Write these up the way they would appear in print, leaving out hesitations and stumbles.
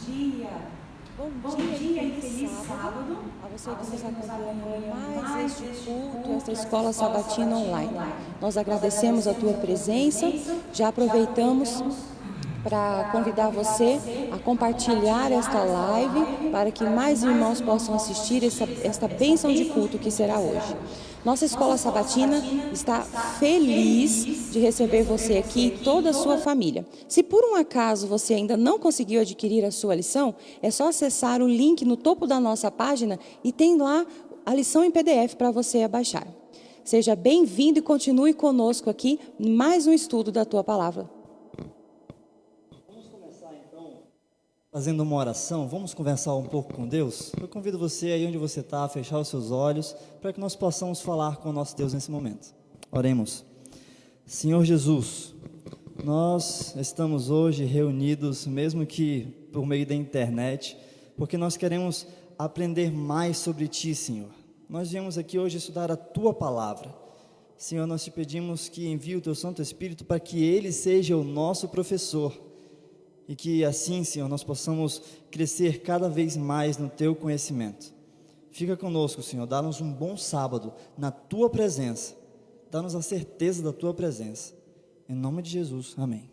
Bom dia e feliz sábado a você que nos acompanha em mais este culto, esta Escola Sabatina Online. Nós agradecemos a tua presença, já aproveitamos para convidar você a compartilhar esta live para que mais irmãos possam assistir esta bênção de culto que será hoje. Nossa Escola Sabatina está feliz de receber você aqui e toda a sua família. Se por um acaso você ainda não conseguiu adquirir a sua lição, é só acessar o link no topo da nossa página e tem lá a lição em PDF para você baixar. Seja bem-vindo e continue conosco aqui em mais um estudo da tua palavra. Fazendo uma oração, vamos conversar um pouco com Deus? Eu convido você aí onde você está a fechar os seus olhos para que nós possamos falar com o nosso Deus nesse momento. Oremos. Senhor Jesus, nós estamos hoje reunidos, mesmo que por meio da internet, porque nós queremos aprender mais sobre Ti, Senhor. Nós viemos aqui hoje estudar a Tua Palavra. Senhor, nós te pedimos que envie o Teu Santo Espírito para que Ele seja o nosso professor. E que assim, Senhor, nós possamos crescer cada vez mais no Teu conhecimento. Fica conosco, Senhor, dá-nos um bom sábado na Tua presença. Dá-nos a certeza da Tua presença. Em nome de Jesus, amém.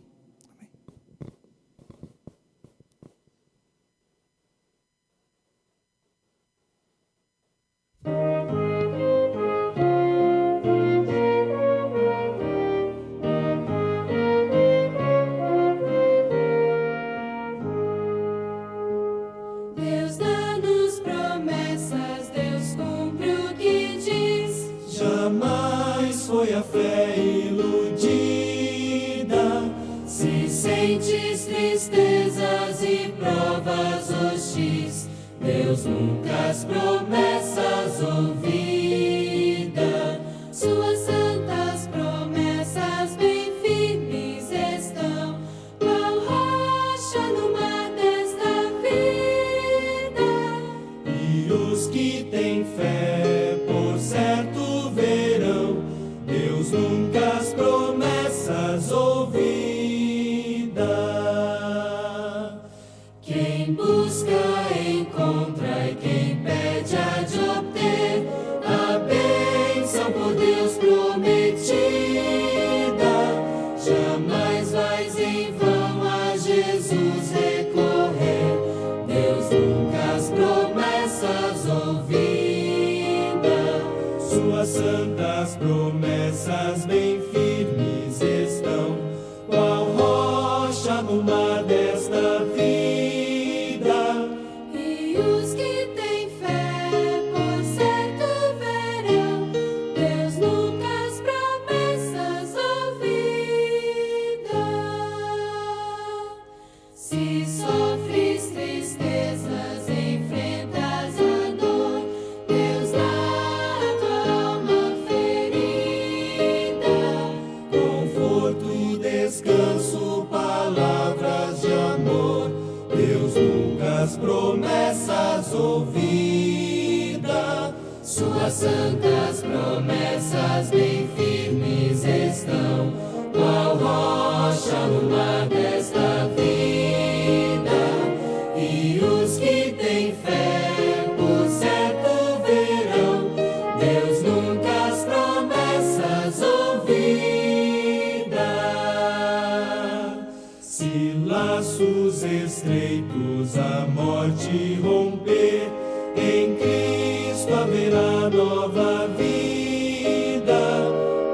Foi a fé iludida. Se sentes tristezas e provas hostis, Deus nunca as promessas ouvida. Suas santas promessas bem firmes estão, qual rocha no mar desta vida. E os que têm fé, por certo verão Deus nunca as promessas ouvida. Quem busca encontra, e quem pede há de obter a bênção por Deus prometida. Jamais vais em vão a Jesus recorrer, Deus nunca as promessas ouvida. Suas santas promessas bem firmes estão, qual rocha no mar desta vida. E os que têm fé, por certo verão, Deus nunca as promessas ouvida. Se sofres tristezas, enfrentas a dor, Deus dá descanso, palavras de amor, Deus nunca as promessas ouvida. Suas santas promessas bem firmes estão, qual rocha no mar desta vida. E os que têm fé, por certo verão, Deus nunca as promessas ouvida. Se laços estreitos a morte romper, em Cristo haverá nova vida.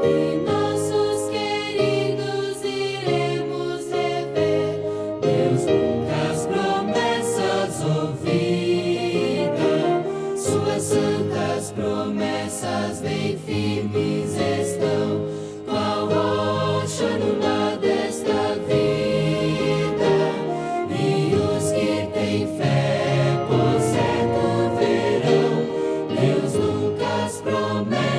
E nossos queridos iremos rever, Deus nunca as promessas ouvida. Suas santas promessas bem firmes estão, qual rocha no mar desta vida. Fé, por certo verão, Deus nunca as promessas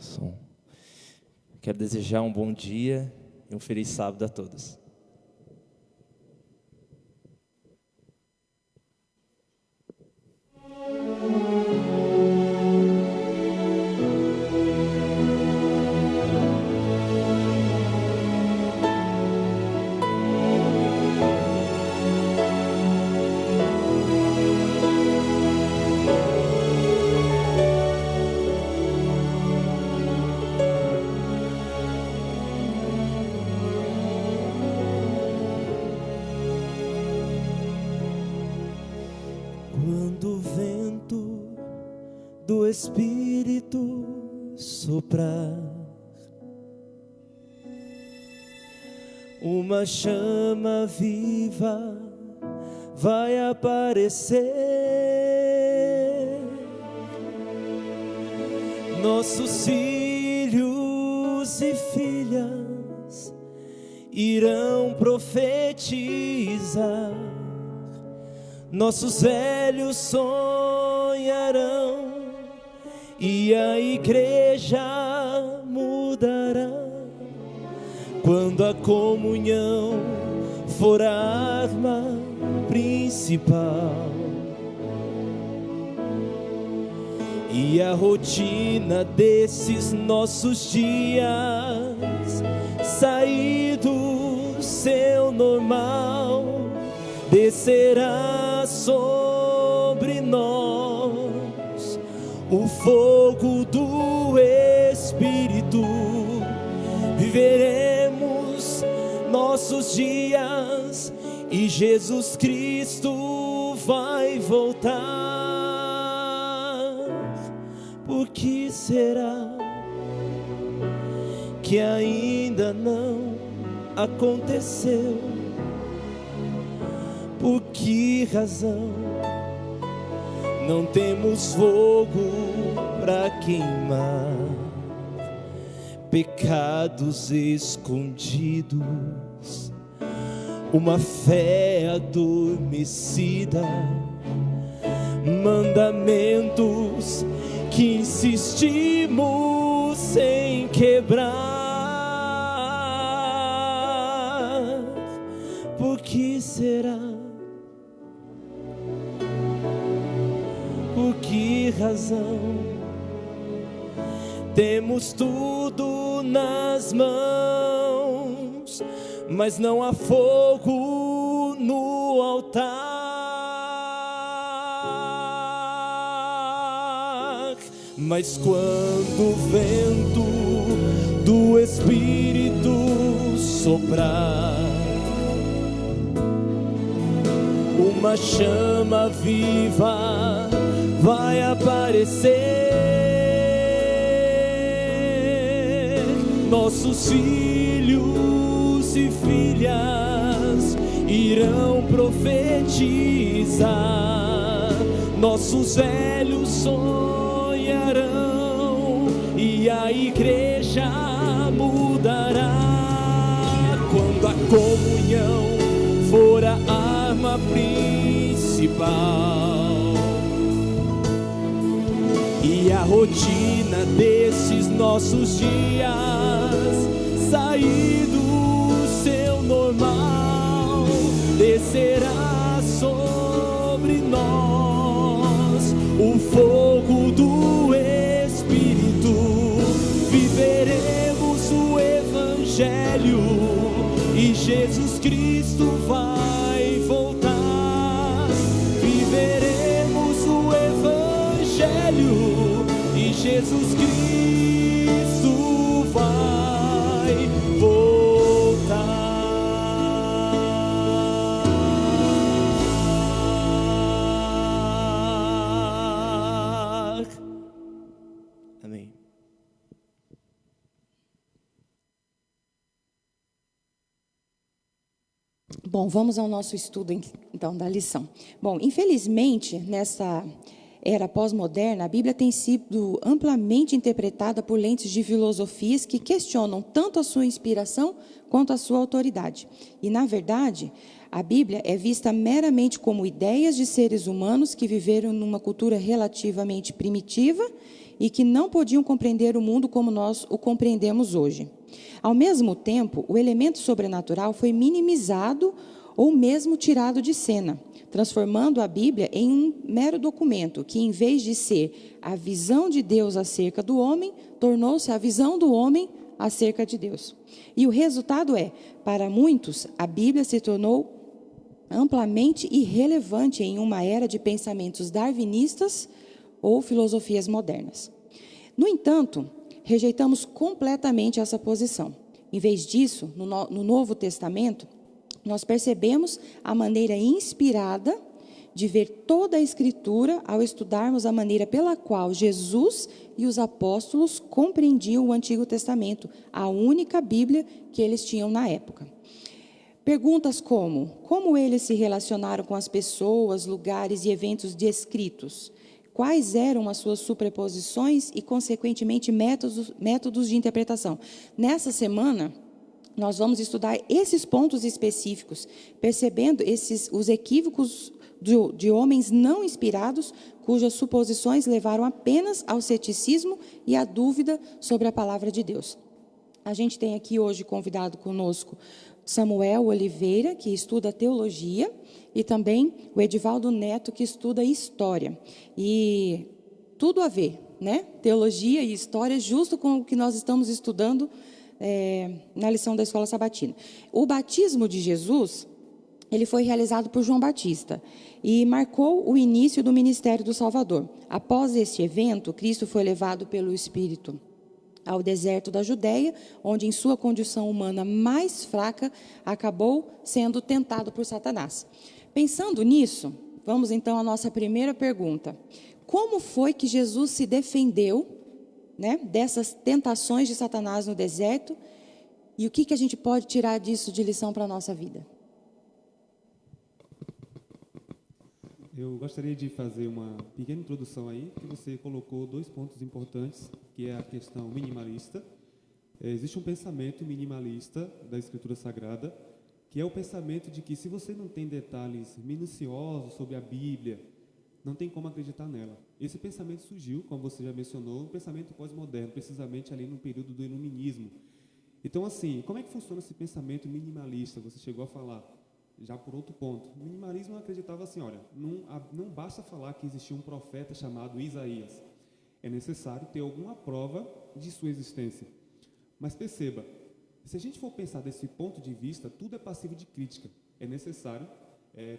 Som. Quero desejar um bom dia e um feliz sábado a todos. Quando o vento do Espírito soprar, uma chama viva vai aparecer. Nossos filhos e filhas irão profetizar. Nossos velhos sonharão e a igreja mudará. Quando a comunhão for a arma principal e a rotina desses nossos dias sair do seu normal, descerá sobre nós o fogo do Espírito. Viveremos nossos dias e Jesus Cristo vai voltar. Por que será que ainda não aconteceu? Por que razão não temos fogo para queimar? Pecados escondidos, uma fé adormecida, mandamentos que insistimos em quebrar. Por que será? Por que razão? Temos tudo nas mãos, mas não há fogo no altar. Mas quando o vento do Espírito soprar, uma chama viva vai aparecer. Nossos filhos e filhas irão profetizar. Nossos velhos sonharão e a igreja mudará. Quando a comunhão for a arma principal e a rotina desses nossos dias sair do seu normal, descerá sobre nós o fogo do Espírito. Viveremos o Evangelho e Jesus Cristo vai voltar. Viveremos o Evangelho e Jesus Cristo vai voltar. Amém. Bom, vamos ao nosso estudo, então, da lição. Bom, infelizmente, nessa era pós-moderna, a Bíblia tem sido amplamente interpretada por lentes de filosofias que questionam tanto a sua inspiração quanto a sua autoridade. E, na verdade, a Bíblia é vista meramente como ideias de seres humanos que viveram numa cultura relativamente primitiva e que não podiam compreender o mundo como nós o compreendemos hoje. Ao mesmo tempo, o elemento sobrenatural foi minimizado ou mesmo tirado de cena, transformando a Bíblia em um mero documento que, em vez de ser a visão de Deus acerca do homem, tornou-se a visão do homem acerca de Deus. E o resultado é, para muitos, a Bíblia se tornou amplamente irrelevante em uma era de pensamentos darwinistas ou filosofias modernas. No entanto, rejeitamos completamente essa posição. Em vez disso, no Novo Testamento, nós percebemos a maneira inspirada de ver toda a Escritura ao estudarmos a maneira pela qual Jesus e os apóstolos compreendiam o Antigo Testamento, a única Bíblia que eles tinham na época. Perguntas como eles se relacionaram com as pessoas, lugares e eventos descritos? Quais eram as suas superposições e, consequentemente, métodos de interpretação? Nessa semana, nós vamos estudar esses pontos específicos, percebendo os equívocos de homens não inspirados, cujas suposições levaram apenas ao ceticismo e à dúvida sobre a palavra de Deus. A gente tem aqui hoje convidado conosco Samuel Oliveira, que estuda teologia, e também o Edivaldo Neto, que estuda história. E tudo a ver, né? Teologia e história, justo com o que nós estamos estudando na lição da Escola Sabatina. O batismo de Jesus, ele foi realizado por João Batista e marcou o início do ministério do Salvador. Após este evento, Cristo foi levado pelo Espírito ao deserto da Judéia, onde em sua condição humana mais fraca, acabou sendo tentado por Satanás. Pensando nisso, vamos então à nossa primeira pergunta. Como foi que Jesus se defendeu, né, dessas tentações de Satanás no deserto? E o que a gente pode tirar disso de lição para a nossa vida? Eu gostaria de fazer uma pequena introdução aí, que você colocou 2 pontos importantes, que é a questão minimalista. Existe um pensamento minimalista da Escritura Sagrada, que é o pensamento de que se você não tem detalhes minuciosos sobre a Bíblia, não tem como acreditar nela. Esse pensamento surgiu, como você já mencionou, um pensamento pós-moderno, precisamente ali no período do Iluminismo. Então, assim, como é que funciona esse pensamento minimalista? Você chegou a falar. Já por outro ponto, o minimalismo acreditava assim, olha, não basta falar que existia um profeta chamado Isaías, é necessário ter alguma prova de sua existência. Mas perceba, se a gente for pensar desse ponto de vista, tudo é passivo de crítica. É necessário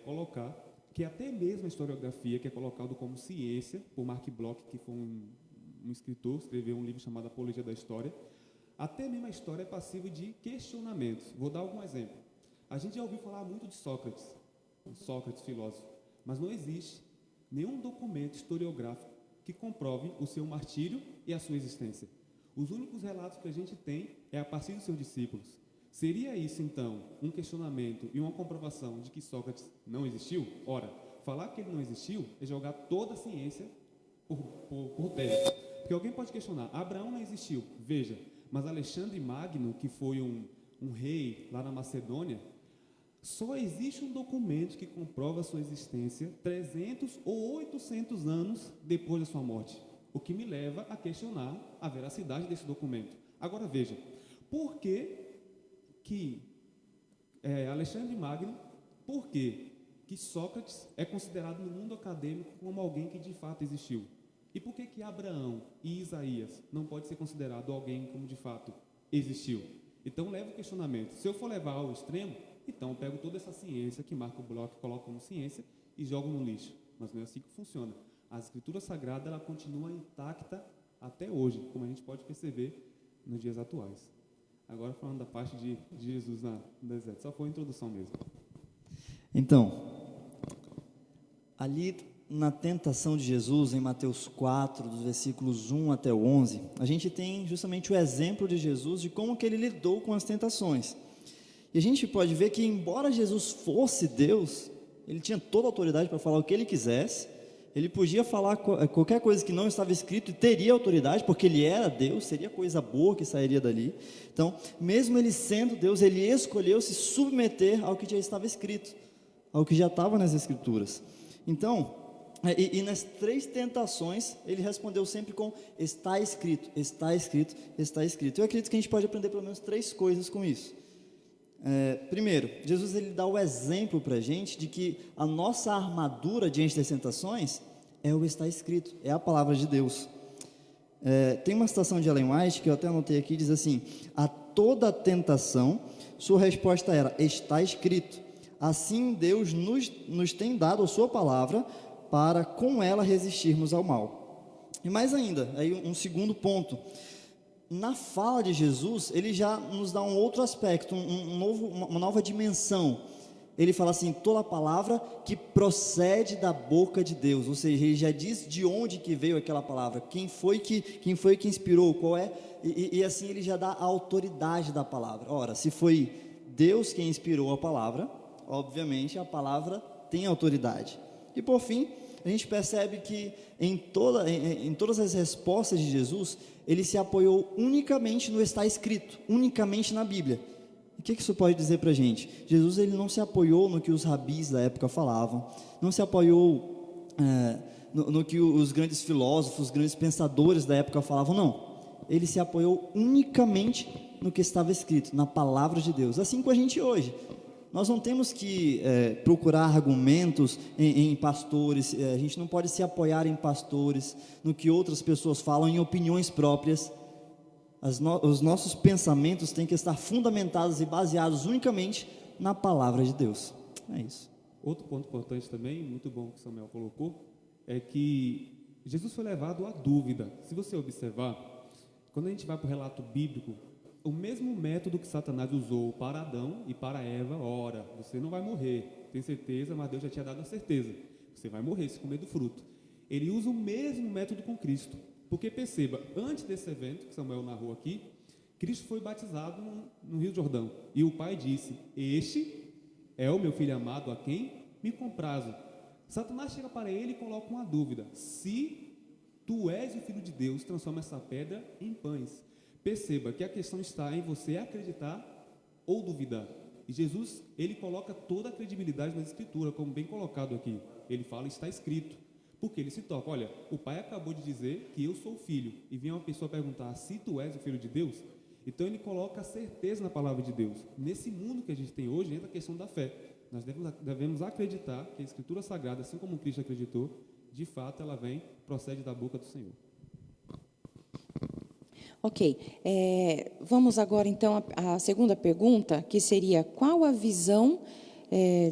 colocar que até mesmo a historiografia, que é colocado como ciência, por Mark Bloch, que foi um escritor, escreveu um livro chamado Apologia da História, até mesmo a história é passiva de questionamentos. Vou dar algum exemplo. A gente já ouviu falar muito de Sócrates, filósofo, mas não existe nenhum documento historiográfico que comprove o seu martírio e a sua existência. Os únicos relatos que a gente tem é a partir dos seus discípulos. Seria isso, então, um questionamento e uma comprovação de que Sócrates não existiu? Ora, falar que ele não existiu é jogar toda a ciência por terra. Porque alguém pode questionar, Abraão não existiu, veja, mas Alexandre Magno, que foi um rei lá na Macedônia, só existe um documento que comprova a sua existência 300 ou 800 anos depois da sua morte, o que me leva a questionar a veracidade desse documento. Agora veja, por que Alexandre Magno, por que Sócrates é considerado no mundo acadêmico como alguém que de fato existiu? E por que Abraão e Isaías não pode ser considerado alguém como de fato existiu? Então leva o questionamento. Se eu for levar ao extremo, então eu pego toda essa ciência que Mark Bloch coloca como ciência e jogo no lixo. Mas não é assim que funciona. A Escritura Sagrada ela continua intacta até hoje, como a gente pode perceber nos dias atuais. Agora falando da parte de Jesus no deserto, só foi a introdução mesmo. Então, ali na tentação de Jesus, em Mateus 4, dos versículos 1 até o 11, a gente tem justamente o exemplo de Jesus, de como que ele lidou com as tentações. E a gente pode ver que, embora Jesus fosse Deus, ele tinha toda a autoridade para falar o que ele quisesse, ele podia falar qualquer coisa que não estava escrito e teria autoridade, porque ele era Deus, seria coisa boa que sairia dali. Então, mesmo ele sendo Deus, ele escolheu se submeter ao que já estava escrito, ao que já estava nas Escrituras. Então, E nas 3 tentações, ele respondeu sempre com está escrito, está escrito, está escrito. Eu acredito que a gente pode aprender pelo menos 3 coisas com isso. Primeiro, Jesus ele dá o exemplo para a gente de que a nossa armadura diante das tentações é o está escrito, é a palavra de Deus. Tem uma citação de Ellen White que eu até anotei aqui, diz assim: a toda tentação, sua resposta era, está escrito. Assim Deus nos tem dado a sua palavra para com ela resistirmos ao mal. E mais ainda, aí um segundo ponto, na fala de Jesus, ele já nos dá um outro aspecto, uma nova dimensão. Ele fala assim, toda palavra que procede da boca de Deus, ou seja, ele já diz de onde que veio aquela palavra, quem foi que inspirou, qual é, e assim ele já dá a autoridade da palavra. Ora, se foi Deus quem inspirou a palavra, obviamente a palavra tem autoridade. E por fim, a gente percebe que em todas as respostas de Jesus, ele se apoiou unicamente no está escrito, unicamente na Bíblia. O que isso pode dizer para a gente? Jesus ele não se apoiou no que os rabis da época falavam, não se apoiou no que os grandes filósofos, os grandes pensadores da época falavam, não. Ele se apoiou unicamente no que estava escrito, na palavra de Deus. Assim com a gente hoje. Nós não temos que procurar argumentos em pastores, a gente não pode se apoiar em pastores, no que outras pessoas falam, em opiniões próprias. Os nossos pensamentos têm que estar fundamentados e baseados unicamente na palavra de Deus. É isso. Outro ponto importante também, muito bom que Samuel colocou, é que Jesus foi levado à dúvida. Se você observar, quando a gente vai para o relato bíblico, o mesmo método que Satanás usou para Adão e para Eva, ora, você não vai morrer, tem certeza, mas Deus já tinha dado a certeza, você vai morrer se comer do fruto. Ele usa o mesmo método com Cristo, porque perceba, antes desse evento, que Samuel narrou aqui, Cristo foi batizado no Rio Jordão, e o Pai disse, este é o meu filho amado a quem me comprazo. Satanás chega para ele e coloca uma dúvida, se tu és o Filho de Deus, transforma essa pedra em pães. Perceba que a questão está em você acreditar ou duvidar. E Jesus, ele coloca toda a credibilidade na Escritura, como bem colocado aqui. Ele fala, está escrito. Porque ele se toca, olha, o Pai acabou de dizer que eu sou o Filho. E vem uma pessoa perguntar, se tu és o Filho de Deus? Então ele coloca a certeza na palavra de Deus. Nesse mundo que a gente tem hoje, entra a questão da fé. Nós devemos acreditar que a Escritura Sagrada, assim como Cristo acreditou, de fato ela procede da boca do Senhor. Ok, vamos agora então à segunda pergunta, que seria, qual a visão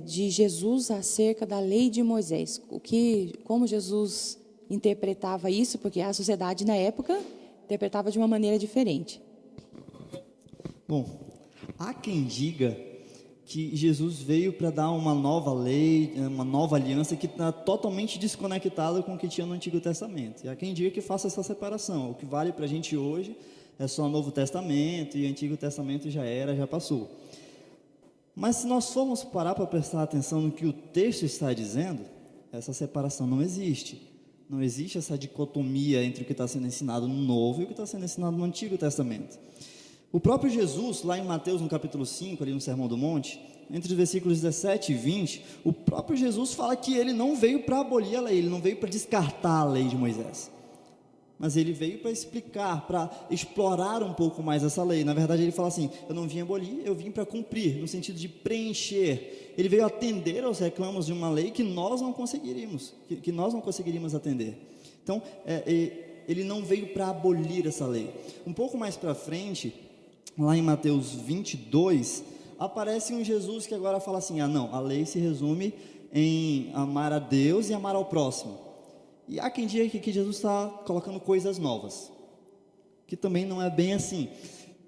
de Jesus acerca da lei de Moisés? Como Jesus interpretava isso, porque a sociedade na época interpretava de uma maneira diferente. Bom, há quem diga que Jesus veio para dar uma nova lei, uma nova aliança que está totalmente desconectada com o que tinha no Antigo Testamento. E há quem diga que faça essa separação. O que vale para a gente hoje é só o Novo Testamento e o Antigo Testamento já passou. Mas se nós formos parar para prestar atenção no que o texto está dizendo, essa separação não existe. Não existe essa dicotomia entre o que está sendo ensinado no Novo e o que está sendo ensinado no Antigo Testamento. O próprio Jesus, lá em Mateus, no capítulo 5, ali no Sermão do Monte, entre os versículos 17 e 20, o próprio Jesus fala que ele não veio para abolir a lei, ele não veio para descartar a lei de Moisés, mas ele veio para explicar, para explorar um pouco mais essa lei. Na verdade ele fala assim, eu não vim abolir, eu vim para cumprir, no sentido de preencher. Ele veio atender aos reclamos de uma lei que nós não conseguiríamos, que nós não conseguiríamos atender. Então, ele não veio para abolir essa lei. Um pouco mais para frente, lá em Mateus 22, aparece um Jesus que agora fala assim, não, a lei se resume em amar a Deus e amar ao próximo. E há quem diga que Jesus está colocando coisas novas, que também não é bem assim.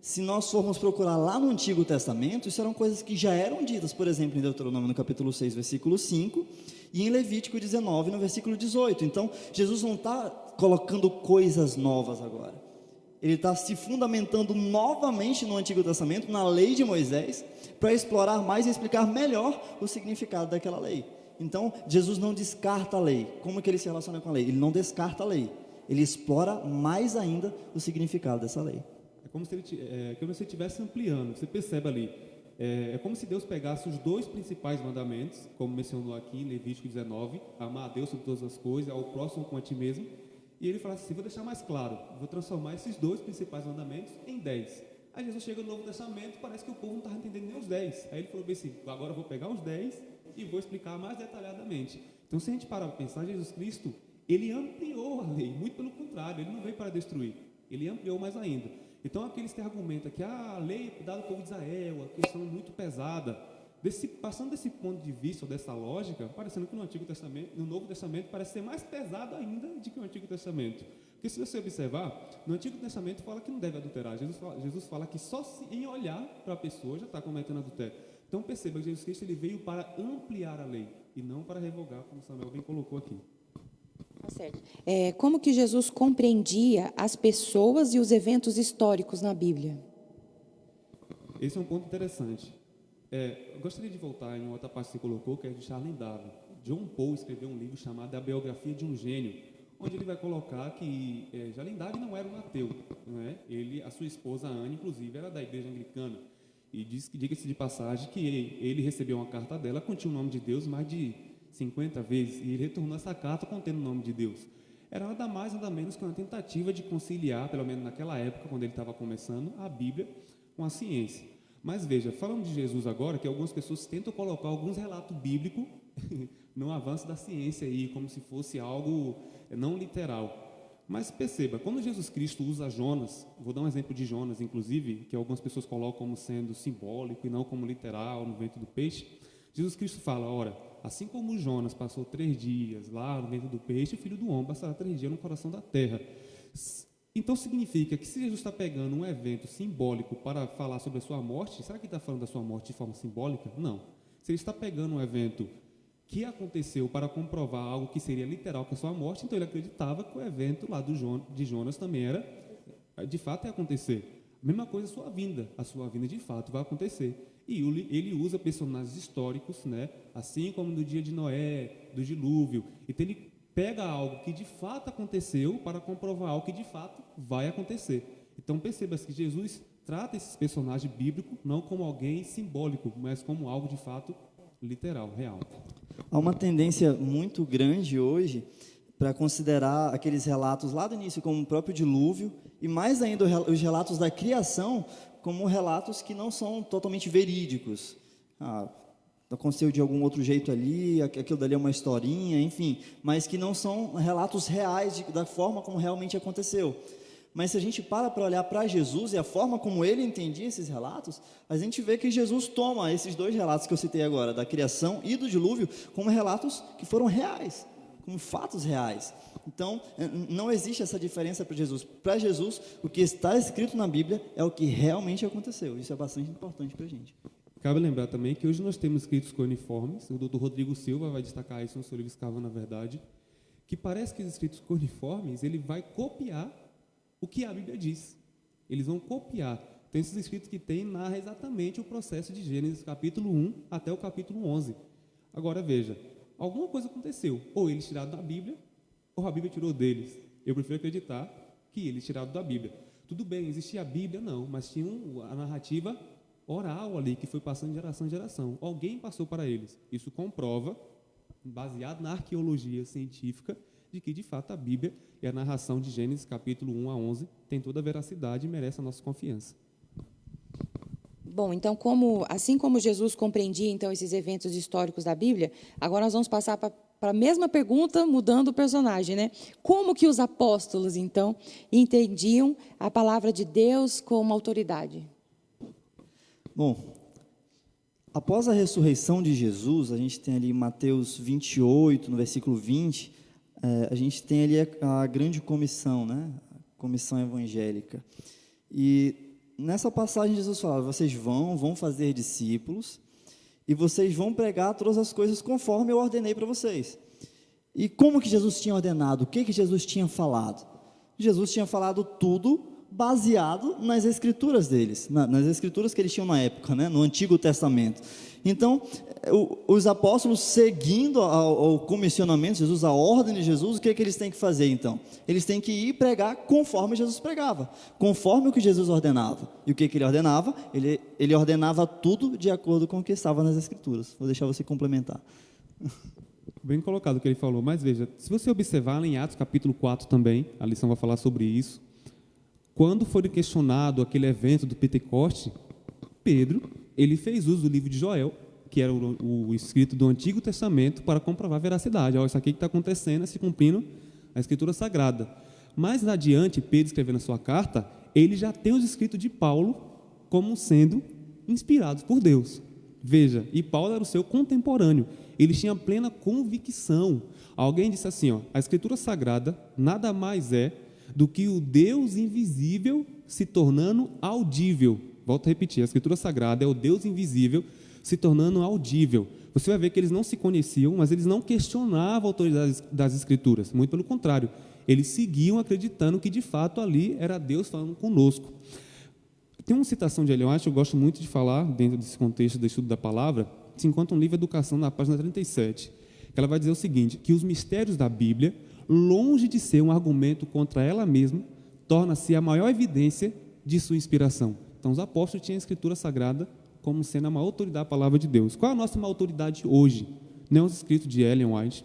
Se nós formos procurar lá no Antigo Testamento, isso eram coisas que já eram ditas, por exemplo, em Deuteronômio no capítulo 6, versículo 5, e em Levítico 19, no versículo 18. Então, Jesus não está colocando coisas novas agora. Ele está se fundamentando novamente no Antigo Testamento, na lei de Moisés, para explorar mais e explicar melhor o significado daquela lei. Então, Jesus não descarta a lei. Como que ele se relaciona com a lei? Ele não descarta a lei. Ele explora mais ainda o significado dessa lei. É como se ele estivesse ampliando. Você percebe ali, É como se Deus pegasse os dois principais mandamentos, como mencionou aqui em Levítico 19, amar a Deus sobre todas as coisas, ao próximo como a ti mesmo, e ele fala assim, vou deixar mais claro, vou transformar esses dois principais mandamentos em 10. Aí Jesus chega no Novo Testamento, parece que o povo não estava entendendo nem os 10. Aí ele falou bem assim, agora eu vou pegar os 10 e vou explicar mais detalhadamente. Então, se a gente parar para pensar, Jesus Cristo, ele ampliou a lei, muito pelo contrário, ele não veio para destruir, ele ampliou mais ainda. Então, aqueles que argumentam que a lei dada ao povo de Israel, a questão muito pesada, passando desse ponto de vista, ou dessa lógica, parecendo que no Antigo Testamento, no Novo Testamento, parece ser mais pesado ainda do que o Antigo Testamento. Porque se você observar, no Antigo Testamento fala que não deve adulterar. Jesus fala que só em olhar para a pessoa já está cometendo adultério. Então perceba que Jesus Cristo ele veio para ampliar a lei e não para revogar, como Samuel bem colocou aqui. Tá certo. Como que Jesus compreendia as pessoas e os eventos históricos na Bíblia? Esse é um ponto interessante. Eu gostaria de voltar em outra parte que você colocou, que é de Charles Darwin. John Paul escreveu um livro chamado A Biografia de um Gênio, onde ele vai colocar que Charles Darwin não era um ateu, não é? A sua esposa Anne, inclusive, era da igreja anglicana. E diga-se de passagem que ele recebeu uma carta dela, continha o nome de Deus mais de 50 vezes, e ele retornou essa carta contendo o nome de Deus. Era nada mais, nada menos que uma tentativa de conciliar, pelo menos naquela época, quando ele estava começando, a Bíblia com a ciência. Mas veja, falando de Jesus agora, que algumas pessoas tentam colocar alguns relatos bíblicos no avanço da ciência aí, como se fosse algo não literal. Mas perceba, quando Jesus Cristo usa Jonas, vou dar um exemplo de Jonas, inclusive, que algumas pessoas colocam como sendo simbólico e não como literal, no ventre do peixe, Jesus Cristo fala, ora, assim como Jonas passou 3 dias lá no ventre do peixe, o Filho do Homem passará 3 dias no coração da terra. Então significa que se Jesus está pegando um evento simbólico para falar sobre a sua morte, será que ele está falando da sua morte de forma simbólica? Não. Se ele está pegando um evento que aconteceu para comprovar algo que seria literal, que é a sua morte, então ele acreditava que o evento lá de Jonas também era, de fato, ia acontecer. A mesma coisa a sua vinda de fato vai acontecer. E ele usa personagens históricos, né? Assim como no dia de Noé, do dilúvio. Então ele pega algo que de fato aconteceu para comprovar algo que de fato vai acontecer. Então perceba-se que Jesus trata esses personagens bíblicos não como alguém simbólico, mas como algo de fato literal, real. Há uma tendência muito grande hoje para considerar aqueles relatos lá do início como o próprio dilúvio e mais ainda os relatos da criação como relatos que não são totalmente verídicos. Aconteceu de algum outro jeito ali, aquilo dali é uma historinha, enfim, mas que não são relatos reais da forma como realmente aconteceu. Mas se a gente para olhar para Jesus e a forma como ele entendia esses relatos, a gente vê que Jesus toma esses 2 relatos que eu citei agora, da criação e do dilúvio, como relatos que foram reais, como fatos reais. Então, não existe essa diferença para Jesus. Para Jesus, o que está escrito na Bíblia é o que realmente aconteceu. Isso é bastante importante para a gente. Cabe lembrar também que hoje nós temos escritos cuneiformes, o Dr. Rodrigo Silva vai destacar isso no seu livro Escavando a Verdade, que parece que os escritos cuneiformes, ele vai copiar o que a Bíblia diz. Eles vão copiar. Tem esses escritos que narra exatamente o processo de Gênesis, capítulo 1 até o capítulo 11. Agora veja, alguma coisa aconteceu, ou eles tiraram da Bíblia, ou a Bíblia tirou deles. Eu prefiro acreditar que eles tiraram da Bíblia. Tudo bem, existia a Bíblia, não, mas tinha a narrativa oral ali, que foi passando de geração em geração. Alguém passou para eles. Isso comprova, baseado na arqueologia científica, de que, de fato, a Bíblia e a narração de Gênesis, capítulo 1 a 11, tem toda a veracidade e merece a nossa confiança. Bom, então, assim como Jesus compreendia então esses eventos históricos da Bíblia, agora nós vamos passar para a mesma pergunta, mudando o personagem, né? Como que os apóstolos, então, entendiam a palavra de Deus como autoridade? Bom, após a ressurreição de Jesus, a gente tem ali Mateus 28, no versículo 20, a gente tem ali a grande comissão, né? A comissão evangélica. E nessa passagem Jesus fala, vocês vão fazer discípulos e vocês vão pregar todas as coisas conforme eu ordenei para vocês. E como que Jesus tinha ordenado? O que Jesus tinha falado? Jesus tinha falado tudo baseado nas escrituras deles, nas escrituras que eles tinham na época, né? No Antigo Testamento. Então, os apóstolos, seguindo ao comissionamento de Jesus, a ordem de Jesus, o que eles têm que fazer então? Eles têm que ir pregar conforme Jesus pregava, conforme o que Jesus ordenava. E o que ele ordenava? Ele ordenava tudo de acordo com o que estava nas Escrituras. Vou deixar você complementar. Bem colocado o que ele falou, mas veja, se você observar lá em Atos capítulo 4 também, a lição vai falar sobre isso, quando foi questionado aquele evento do Pentecoste, Pedro, ele fez uso do livro de Joel, que era o escrito do Antigo Testamento, para comprovar a veracidade. Isso aqui que está acontecendo é se cumprindo a Escritura Sagrada. Mais adiante, Pedro escrevendo a sua carta, ele já tem os escritos de Paulo como sendo inspirados por Deus. Veja, e Paulo era o seu contemporâneo. Ele tinha plena convicção. Alguém disse assim, a Escritura Sagrada nada mais é do que o Deus invisível se tornando audível. Volto a repetir, a Escritura Sagrada é o Deus invisível se tornando audível. Você vai ver que eles não se conheciam, mas eles não questionavam a autoridade das Escrituras. Muito pelo contrário, eles seguiam acreditando que de fato ali era Deus falando conosco. Tem uma citação de Ellen White, eu gosto muito de falar, dentro desse contexto do estudo da palavra, se encontra um livro Educação, na página 37, que ela vai dizer o seguinte, que os mistérios da Bíblia, longe de ser um argumento contra ela mesma, torna-se a maior evidência de sua inspiração. Então, os apóstolos tinham a Escritura Sagrada como sendo a maior autoridade da palavra de Deus. Qual é a nossa maior autoridade hoje? Não os escritos de Ellen White.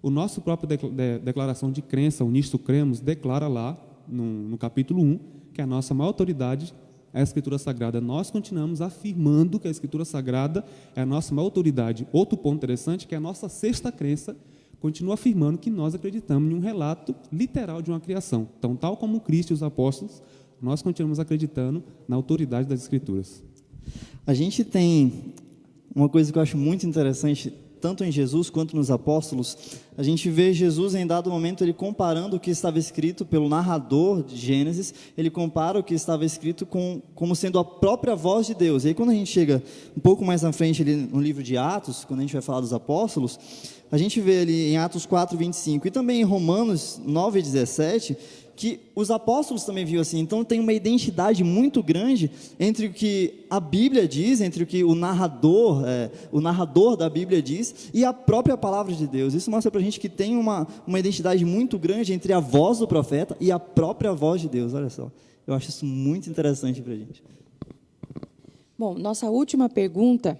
O nosso próprio declaração de crença, o Nisto Cremos, declara lá, no capítulo 1, que a nossa maior autoridade é a Escritura Sagrada. Nós continuamos afirmando que a Escritura Sagrada é a nossa maior autoridade. Outro ponto interessante é que a nossa sexta crença continua afirmando que nós acreditamos em um relato literal de uma criação. Então, tal como Cristo e os apóstolos, nós continuamos acreditando na autoridade das Escrituras. A gente tem uma coisa que eu acho muito interessante, tanto em Jesus quanto nos apóstolos. A gente vê Jesus, em dado momento, ele comparando o que estava escrito pelo narrador de Gênesis, ele compara o que estava escrito como sendo a própria voz de Deus. E aí, quando a gente chega um pouco mais na frente, ali no livro de Atos, quando a gente vai falar dos apóstolos, a gente vê ali em Atos 4, 25, e também em Romanos 9, 17, que os apóstolos também viam assim. Então tem uma identidade muito grande entre o que a Bíblia diz, entre o que o narrador da Bíblia diz e a própria palavra de Deus. Isso mostra para a gente que tem uma identidade muito grande entre a voz do profeta e a própria voz de Deus. Olha só, eu acho isso muito interessante para a gente. Bom, nossa última pergunta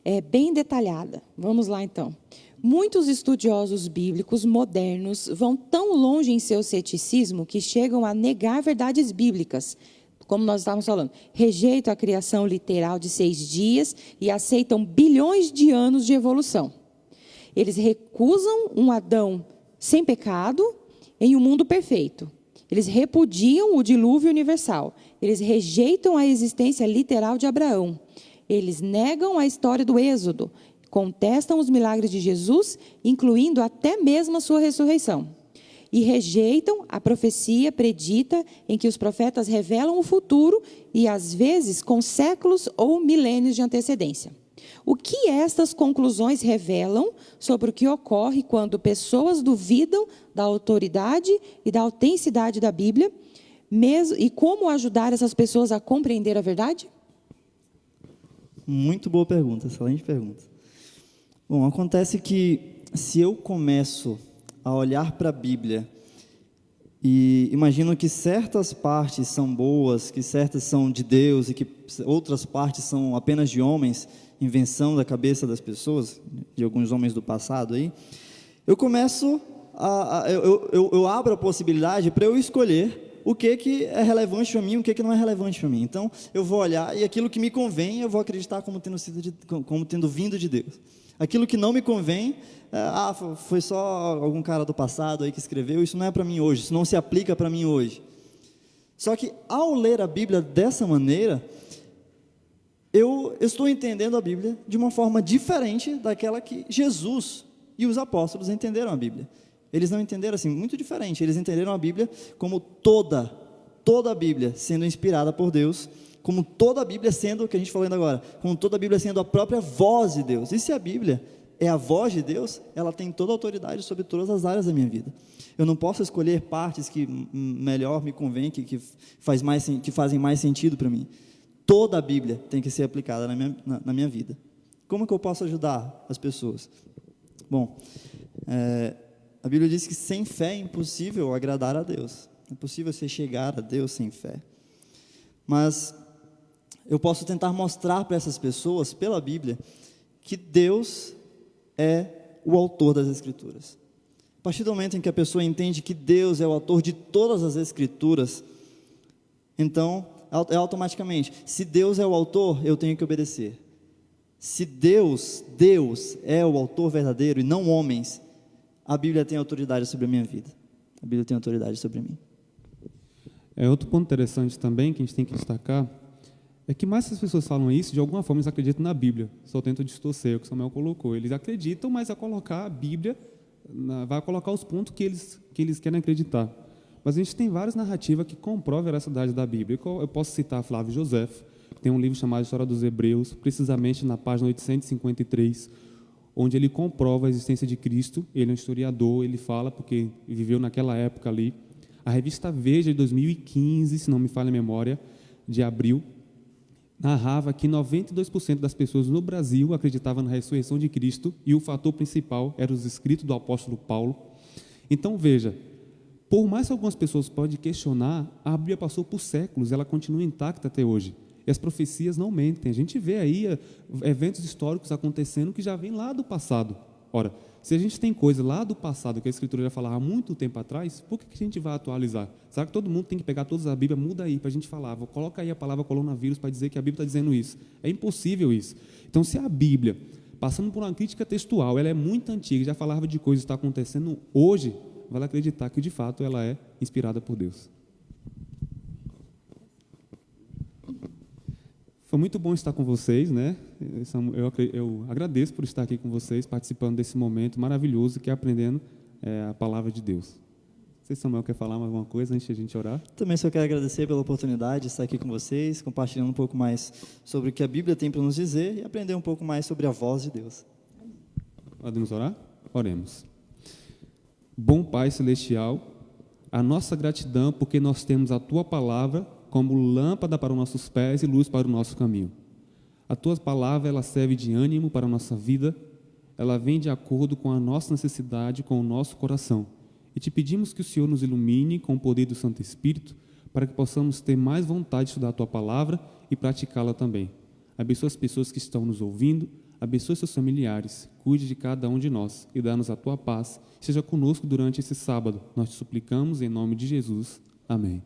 é bem detalhada. Vamos lá, então. Muitos estudiosos bíblicos modernos vão tão longe em seu ceticismo que chegam a negar verdades bíblicas, como nós estávamos falando. Rejeitam a criação literal de 6 dias e aceitam bilhões de anos de evolução. Eles recusam um Adão sem pecado em um mundo perfeito. Eles repudiam o dilúvio universal. Eles rejeitam a existência literal de Abraão. Eles negam a história do Êxodo. Contestam os milagres de Jesus, incluindo até mesmo a sua ressurreição. E rejeitam a profecia predita em que os profetas revelam o futuro e, às vezes, com séculos ou milênios de antecedência. O que estas conclusões revelam sobre o que ocorre quando pessoas duvidam da autoridade e da autenticidade da Bíblia, e como ajudar essas pessoas a compreender a verdade? Muito boa pergunta, excelente pergunta. Bom, acontece que se eu começo a olhar para a Bíblia e imagino que certas partes são boas, que certas são de Deus e que outras partes são apenas de homens, invenção da cabeça das pessoas, de alguns homens do passado aí, eu começo eu abro a possibilidade para eu escolher o que é relevante para mim e o que não é relevante para mim. Então, eu vou olhar e aquilo que me convém, eu vou acreditar como tendo vindo de Deus. Aquilo que não me convém, foi só algum cara do passado aí que escreveu, isso não é para mim hoje, isso não se aplica para mim hoje. Só que ao ler a Bíblia dessa maneira, eu estou entendendo a Bíblia de uma forma diferente daquela que Jesus e os apóstolos entenderam a Bíblia. Eles não entenderam assim, muito diferente, eles entenderam a Bíblia como toda a Bíblia sendo inspirada por Deus, como toda a Bíblia sendo, o que a gente falou ainda agora, como toda a Bíblia sendo a própria voz de Deus. E se a Bíblia é a voz de Deus, ela tem toda a autoridade sobre todas as áreas da minha vida. Eu não posso escolher partes que melhor me convém, que fazem mais sentido para mim. Toda a Bíblia tem que ser aplicada na minha vida. Como que eu posso ajudar as pessoas? Bom, a Bíblia diz que sem fé é impossível agradar a Deus. É impossível você chegar a Deus sem fé. Mas eu posso tentar mostrar para essas pessoas, pela Bíblia, que Deus é o autor das Escrituras. A partir do momento em que a pessoa entende que Deus é o autor de todas as Escrituras, então, automaticamente, se Deus é o autor, eu tenho que obedecer. Se Deus é o autor verdadeiro e não homens, a Bíblia tem autoridade sobre a minha vida. A Bíblia tem autoridade sobre mim. Outro ponto interessante também que a gente tem que destacar é que mais as pessoas falam isso, de alguma forma eles acreditam na Bíblia. Só tentam distorcer o que Samuel colocou. Eles acreditam, mas a colocar a Bíblia, vai colocar os pontos que eles querem acreditar. Mas a gente tem várias narrativas que comprovam a veracidade da Bíblia. Eu posso citar Flávio José, que tem um livro chamado História dos Hebreus, precisamente na página 853, onde ele comprova a existência de Cristo. Ele é um historiador, ele fala, porque viveu naquela época ali. A revista Veja, de 2015, se não me falha a memória, de abril, narrava que 92% das pessoas no Brasil acreditavam na ressurreição de Cristo e o fator principal eram os escritos do apóstolo Paulo. Então, veja, por mais que algumas pessoas podem questionar, a Bíblia passou por séculos, ela continua intacta até hoje. E as profecias não mentem. A gente vê aí eventos históricos acontecendo que já vêm lá do passado. Ora, se a gente tem coisa lá do passado que a Escritura já falava há muito tempo atrás, por que a gente vai atualizar? Será que todo mundo tem que pegar toda a Bíblia, muda aí para a gente falar, coloca aí a palavra coronavírus para dizer que a Bíblia está dizendo isso? É impossível isso. Então, se a Bíblia, passando por uma crítica textual, ela é muito antiga, já falava de coisas que estão acontecendo hoje, vale acreditar que de fato ela é inspirada por Deus. Foi muito bom estar com vocês, né? Eu agradeço por estar aqui com vocês, participando desse momento maravilhoso que é aprendendo a palavra de Deus. Não sei se Samuel quer falar mais alguma coisa antes de a gente orar. Também só quero agradecer pela oportunidade de estar aqui com vocês, compartilhando um pouco mais sobre o que a Bíblia tem para nos dizer e aprender um pouco mais sobre a voz de Deus. Podemos orar? Oremos. Bom Pai Celestial, a nossa gratidão porque nós temos a Tua palavra como lâmpada para os nossos pés e luz para o nosso caminho. A Tua palavra, ela serve de ânimo para a nossa vida, ela vem de acordo com a nossa necessidade, com o nosso coração. E te pedimos que o Senhor nos ilumine com o poder do Santo Espírito, para que possamos ter mais vontade de estudar a Tua palavra e praticá-la também. Abençoa as pessoas que estão nos ouvindo, abençoe seus familiares, cuide de cada um de nós e dá-nos a Tua paz. Seja conosco durante esse sábado. Nós te suplicamos em nome de Jesus. Amém.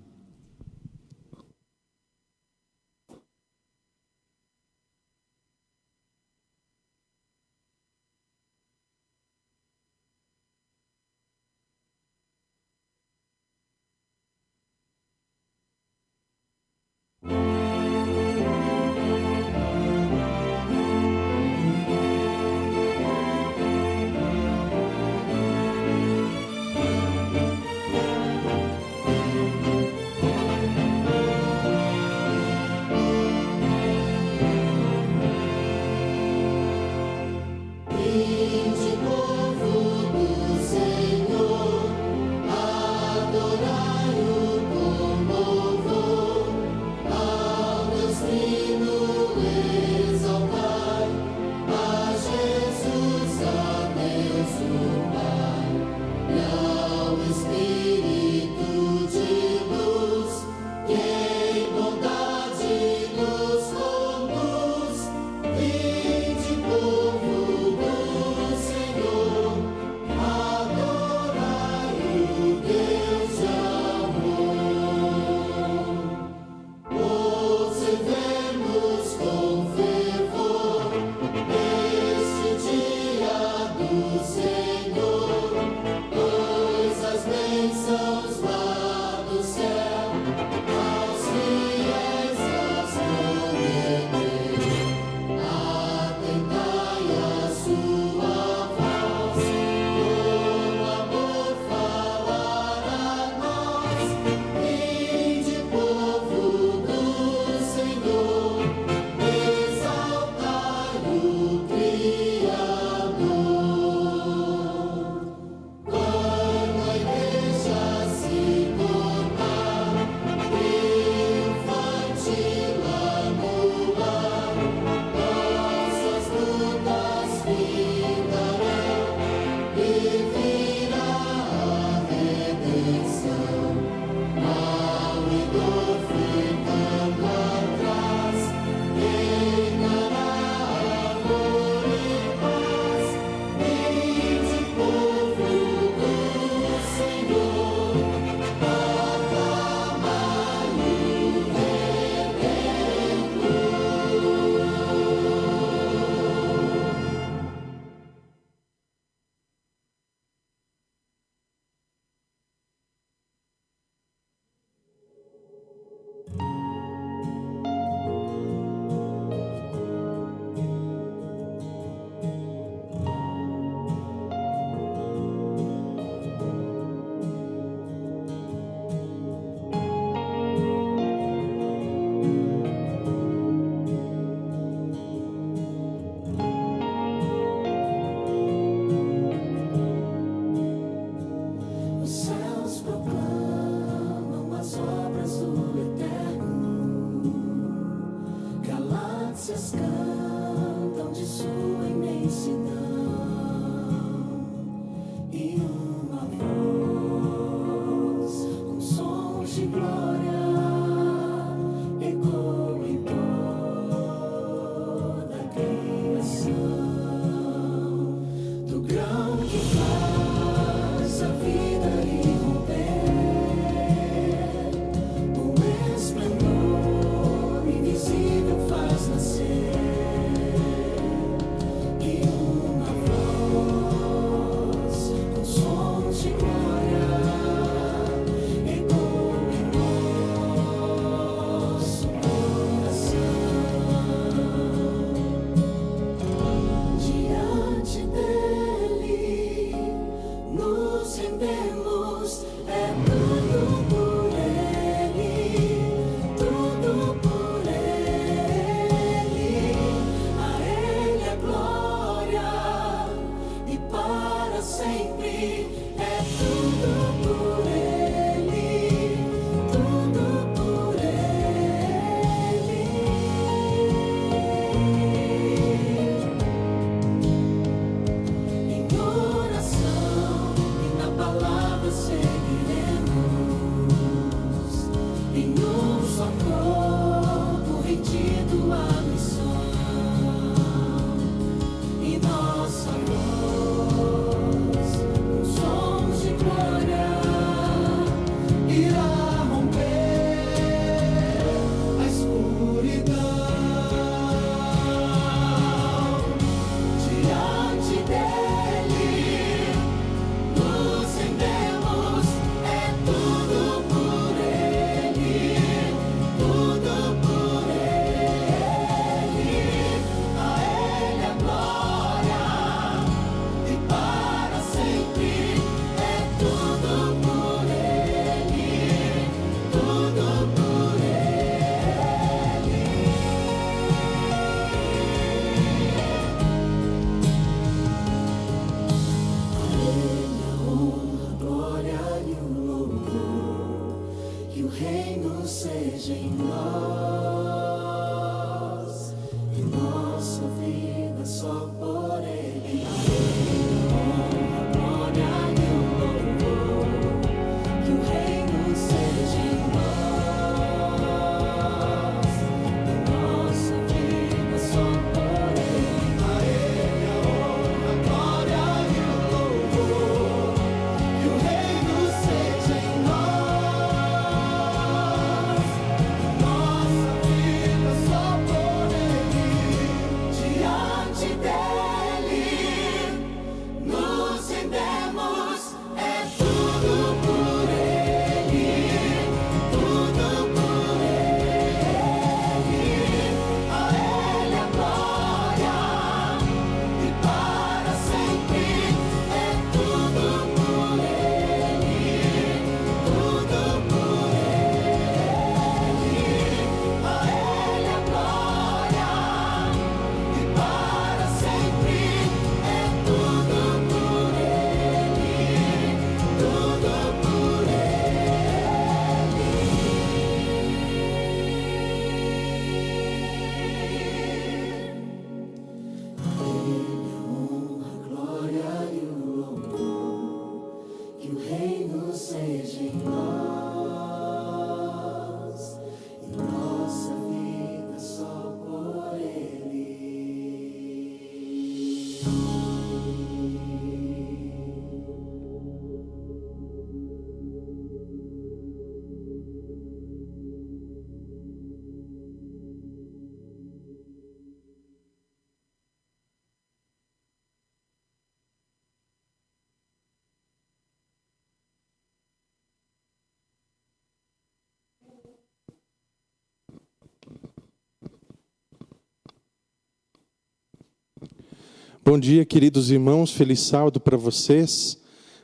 Bom dia, queridos irmãos, feliz sábado para vocês.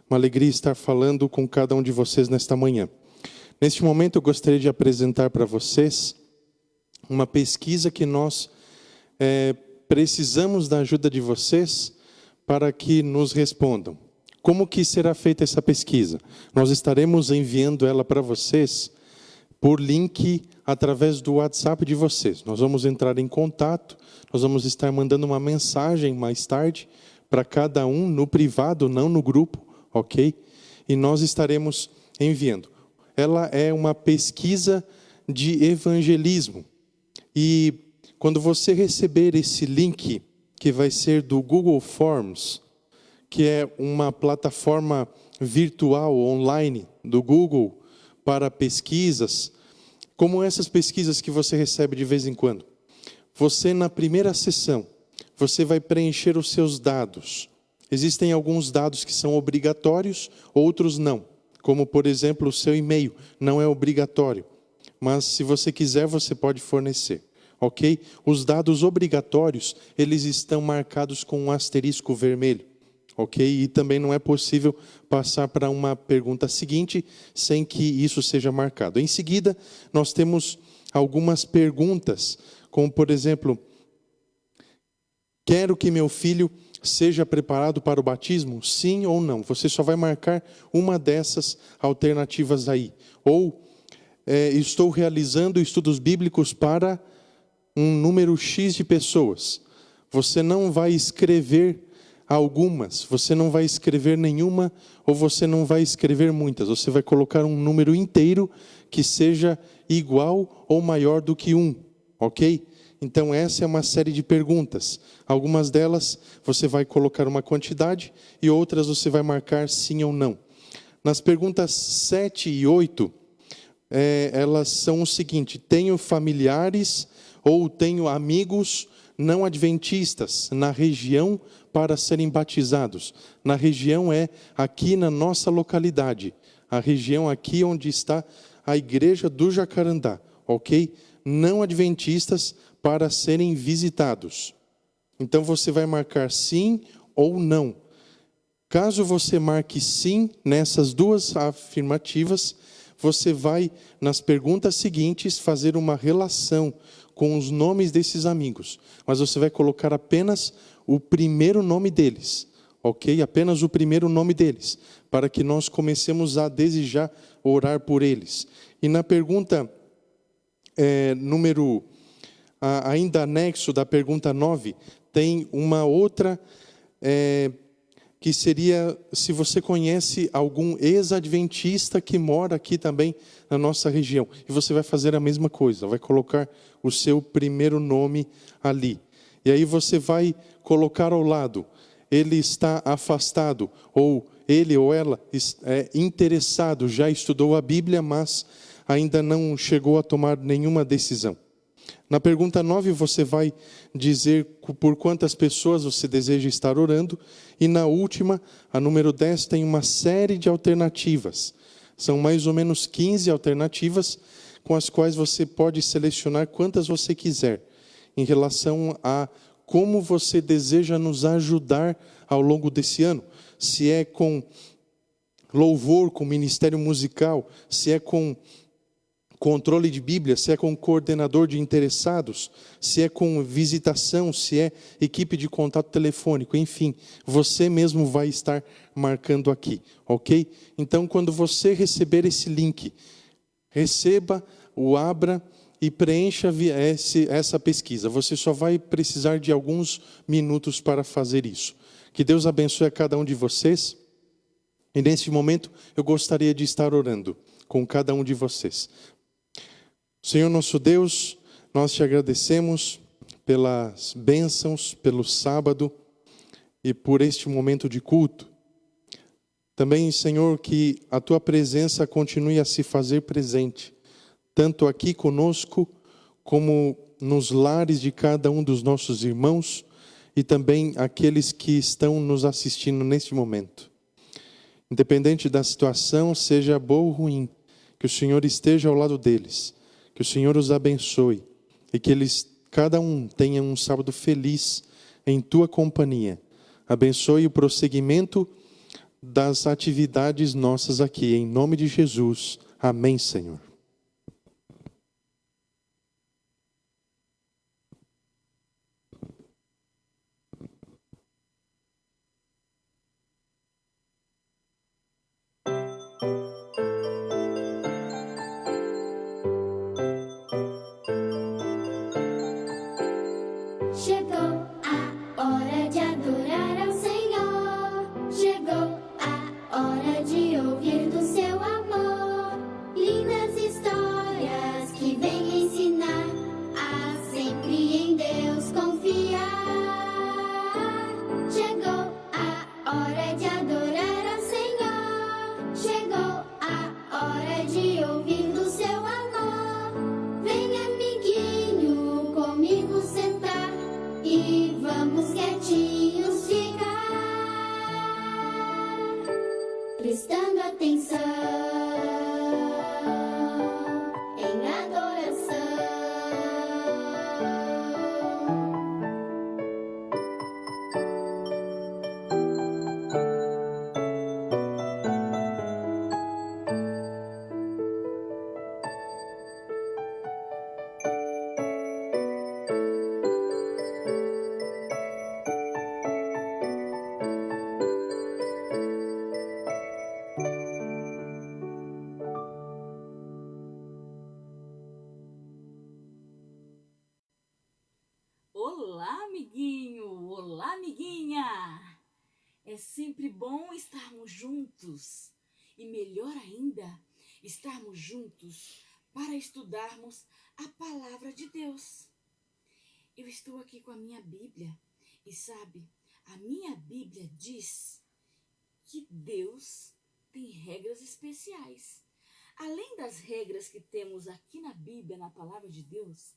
Uma alegria estar falando com cada um de vocês nesta manhã. Neste momento eu gostaria de apresentar para vocês uma pesquisa que nós precisamos da ajuda de vocês para que nos respondam. Como que será feita essa pesquisa? Nós estaremos enviando ela para vocês por link através do WhatsApp de vocês. Nós vamos entrar em contato, nós vamos estar mandando uma mensagem mais tarde para cada um no privado, não no grupo, ok? E nós estaremos enviando. Ela é uma pesquisa de evangelismo. E quando você receber esse link, que vai ser do Google Forms, que é uma plataforma virtual online do Google para pesquisas, como essas pesquisas que você recebe de vez em quando. Você, na primeira sessão, você vai preencher os seus dados. Existem alguns dados que são obrigatórios, outros não. Como, por exemplo, o seu e-mail não é obrigatório. Mas, se você quiser, você pode fornecer. Ok? Os dados obrigatórios, eles estão marcados com um asterisco vermelho. Ok? E também não é possível passar para uma pergunta seguinte sem que isso seja marcado. Em seguida, nós temos algumas perguntas, como por exemplo, quero que meu filho seja preparado para o batismo? Sim ou não? Você só vai marcar uma dessas alternativas aí. Ou, estou realizando estudos bíblicos para um número X de pessoas. Você não vai escrever algumas, você não vai escrever nenhuma, ou você não vai escrever muitas. Você vai colocar um número inteiro que seja igual ou maior do que 1, ok? Então essa é uma série de perguntas. Algumas delas você vai colocar uma quantidade e outras você vai marcar sim ou não. Nas perguntas 7 e 8, elas são o seguinte: tenho familiares ou tenho amigos não adventistas na região para serem batizados. Na região é aqui na nossa localidade. A região aqui onde está a igreja do Jacarandá, ok? Não adventistas para serem visitados. Então você vai marcar sim ou não. Caso você marque sim nessas duas afirmativas, você vai, nas perguntas seguintes, fazer uma relação com os nomes desses amigos. Mas você vai colocar apenas o primeiro nome deles, ok? Apenas o primeiro nome deles, para que nós comecemos a desejar orar por eles. E na pergunta ainda anexo da pergunta 9, tem uma outra que seria se você conhece algum ex-adventista que mora aqui também na nossa região. E você vai fazer a mesma coisa, vai colocar o seu primeiro nome ali. E aí você vai colocar ao lado, ele está afastado, ou ele ou ela é interessado, já estudou a Bíblia, mas ainda não chegou a tomar nenhuma decisão. Na pergunta 9, você vai dizer por quantas pessoas você deseja estar orando. E na última, a número 10, tem uma série de alternativas. São mais ou menos 15 alternativas com as quais você pode selecionar quantas você quiser, em relação a como você deseja nos ajudar ao longo desse ano. Se é com louvor, com ministério musical, se é com controle de Bíblia, se é com coordenador de interessados, se é com visitação, se é equipe de contato telefônico, enfim, você mesmo vai estar marcando aqui, ok? Então, quando você receber esse link, receba, o abra e preencha essa pesquisa. Você só vai precisar de alguns minutos para fazer isso. Que Deus abençoe a cada um de vocês. E neste momento, eu gostaria de estar orando com cada um de vocês. Senhor nosso Deus, nós te agradecemos pelas bênçãos, pelo sábado. e por este momento de culto. Também, Senhor, que a Tua presença continue a se fazer presente, tanto aqui conosco, como nos lares de cada um dos nossos irmãos, e também aqueles que estão nos assistindo neste momento. Independente da situação, seja boa ou ruim, que o Senhor esteja ao lado deles, que o Senhor os abençoe, e que eles, cada um, tenha um sábado feliz em Tua companhia. Abençoe o prosseguimento das atividades nossas aqui, em nome de Jesus. Amém, Senhor. Chegou a hora de adorar ao Senhor. Chegou a hora de ouvir do seu amor. Lindas histórias que vêm ensinar a sempre em Deus confiar. Chegou a hora de adorar ao Senhor. Chegou a hora de ouvir do seu amor. Vem, amiguinho, comigo sentar. E vamos quietinhos ficar, prestando atenção em adoração. Olá, amiguinho! Olá, amiguinha! É sempre bom estarmos juntos e melhor ainda, estarmos juntos para estudarmos a palavra de Deus. Eu estou aqui com a minha Bíblia e sabe, a minha Bíblia diz que Deus tem regras especiais. Além das regras que temos aqui na Bíblia, na palavra de Deus,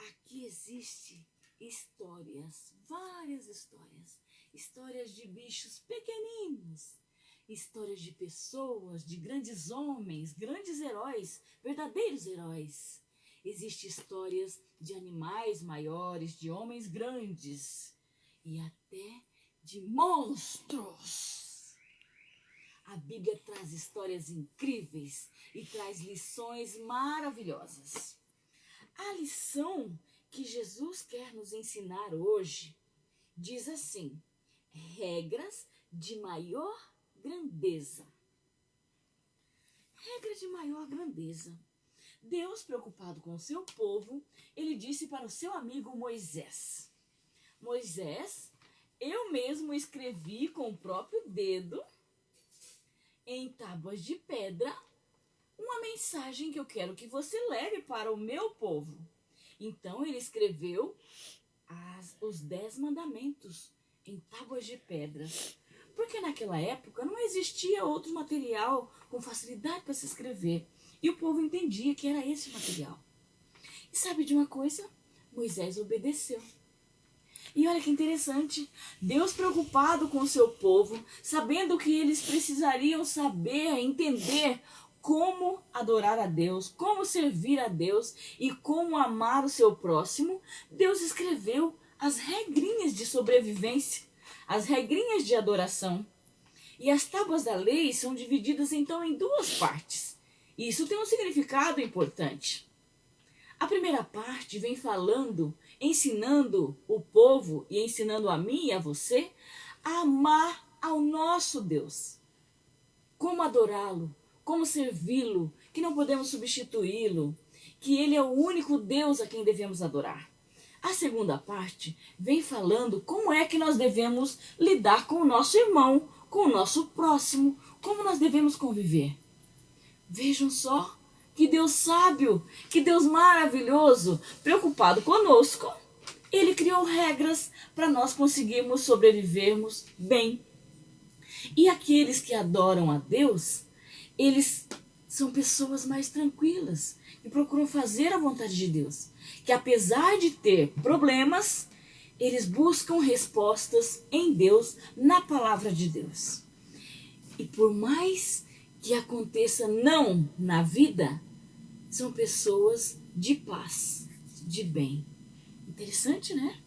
aqui existe histórias, várias histórias. Histórias de bichos pequeninos, histórias de pessoas, de grandes homens, grandes heróis, verdadeiros heróis. Existem histórias de animais maiores, de homens grandes e até de monstros. A Bíblia traz histórias incríveis e traz lições maravilhosas. A lição que Jesus quer nos ensinar hoje diz assim: regras de maior grandeza. Regra de maior grandeza. Deus, preocupado com o seu povo, ele disse para o seu amigo Moisés: Moisés, eu mesmo escrevi com o próprio dedo, em tábuas de pedra, uma mensagem que eu quero que você leve para o meu povo. Então ele escreveu os 10 mandamentos em tábuas de pedra. Porque naquela época não existia outro material com facilidade para se escrever. E o povo entendia que era esse material. E sabe de uma coisa? Moisés obedeceu. E olha que interessante, Deus preocupado com o seu povo, sabendo que eles precisariam saber, entender como adorar a Deus, como servir a Deus e como amar o seu próximo, Deus escreveu as regrinhas de sobrevivência, as regrinhas de adoração. E as tábuas da lei são divididas então em 2 partes. E isso tem um significado importante. A primeira parte vem falando, ensinando o povo e ensinando a mim e a você a amar ao nosso Deus. Como adorá-lo, como servi-lo, que não podemos substituí-lo, que ele é o único Deus a quem devemos adorar. A segunda parte vem falando como é que nós devemos lidar com o nosso irmão, com o nosso próximo, como nós devemos conviver. Vejam só, que Deus sábio, que Deus maravilhoso, preocupado conosco Ele criou regras para nós conseguirmos sobrevivermos bem. E aqueles que adoram a Deus, eles são pessoas mais tranquilas, que procuram fazer a vontade de Deus. Que apesar de ter problemas, eles buscam respostas em Deus, na palavra de Deus. E por mais que aconteça não na vida, são pessoas de paz, de bem. Interessante, né?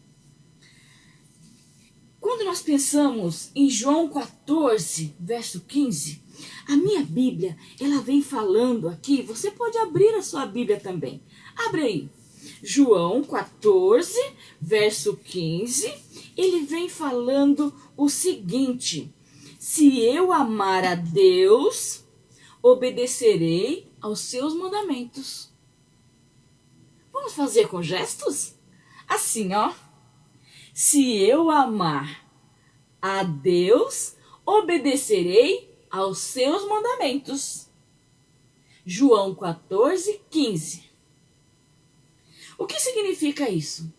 Quando nós pensamos em João 14, verso 15, a minha Bíblia, ela vem falando aqui, você pode abrir a sua Bíblia também. Abre aí. João 14, verso 15, ele vem falando o seguinte: se eu amar a Deus, obedecerei aos seus mandamentos. Vamos fazer com gestos? Assim, ó. Se eu amar a Deus, obedecerei aos seus mandamentos. João 14, 15. O que significa isso?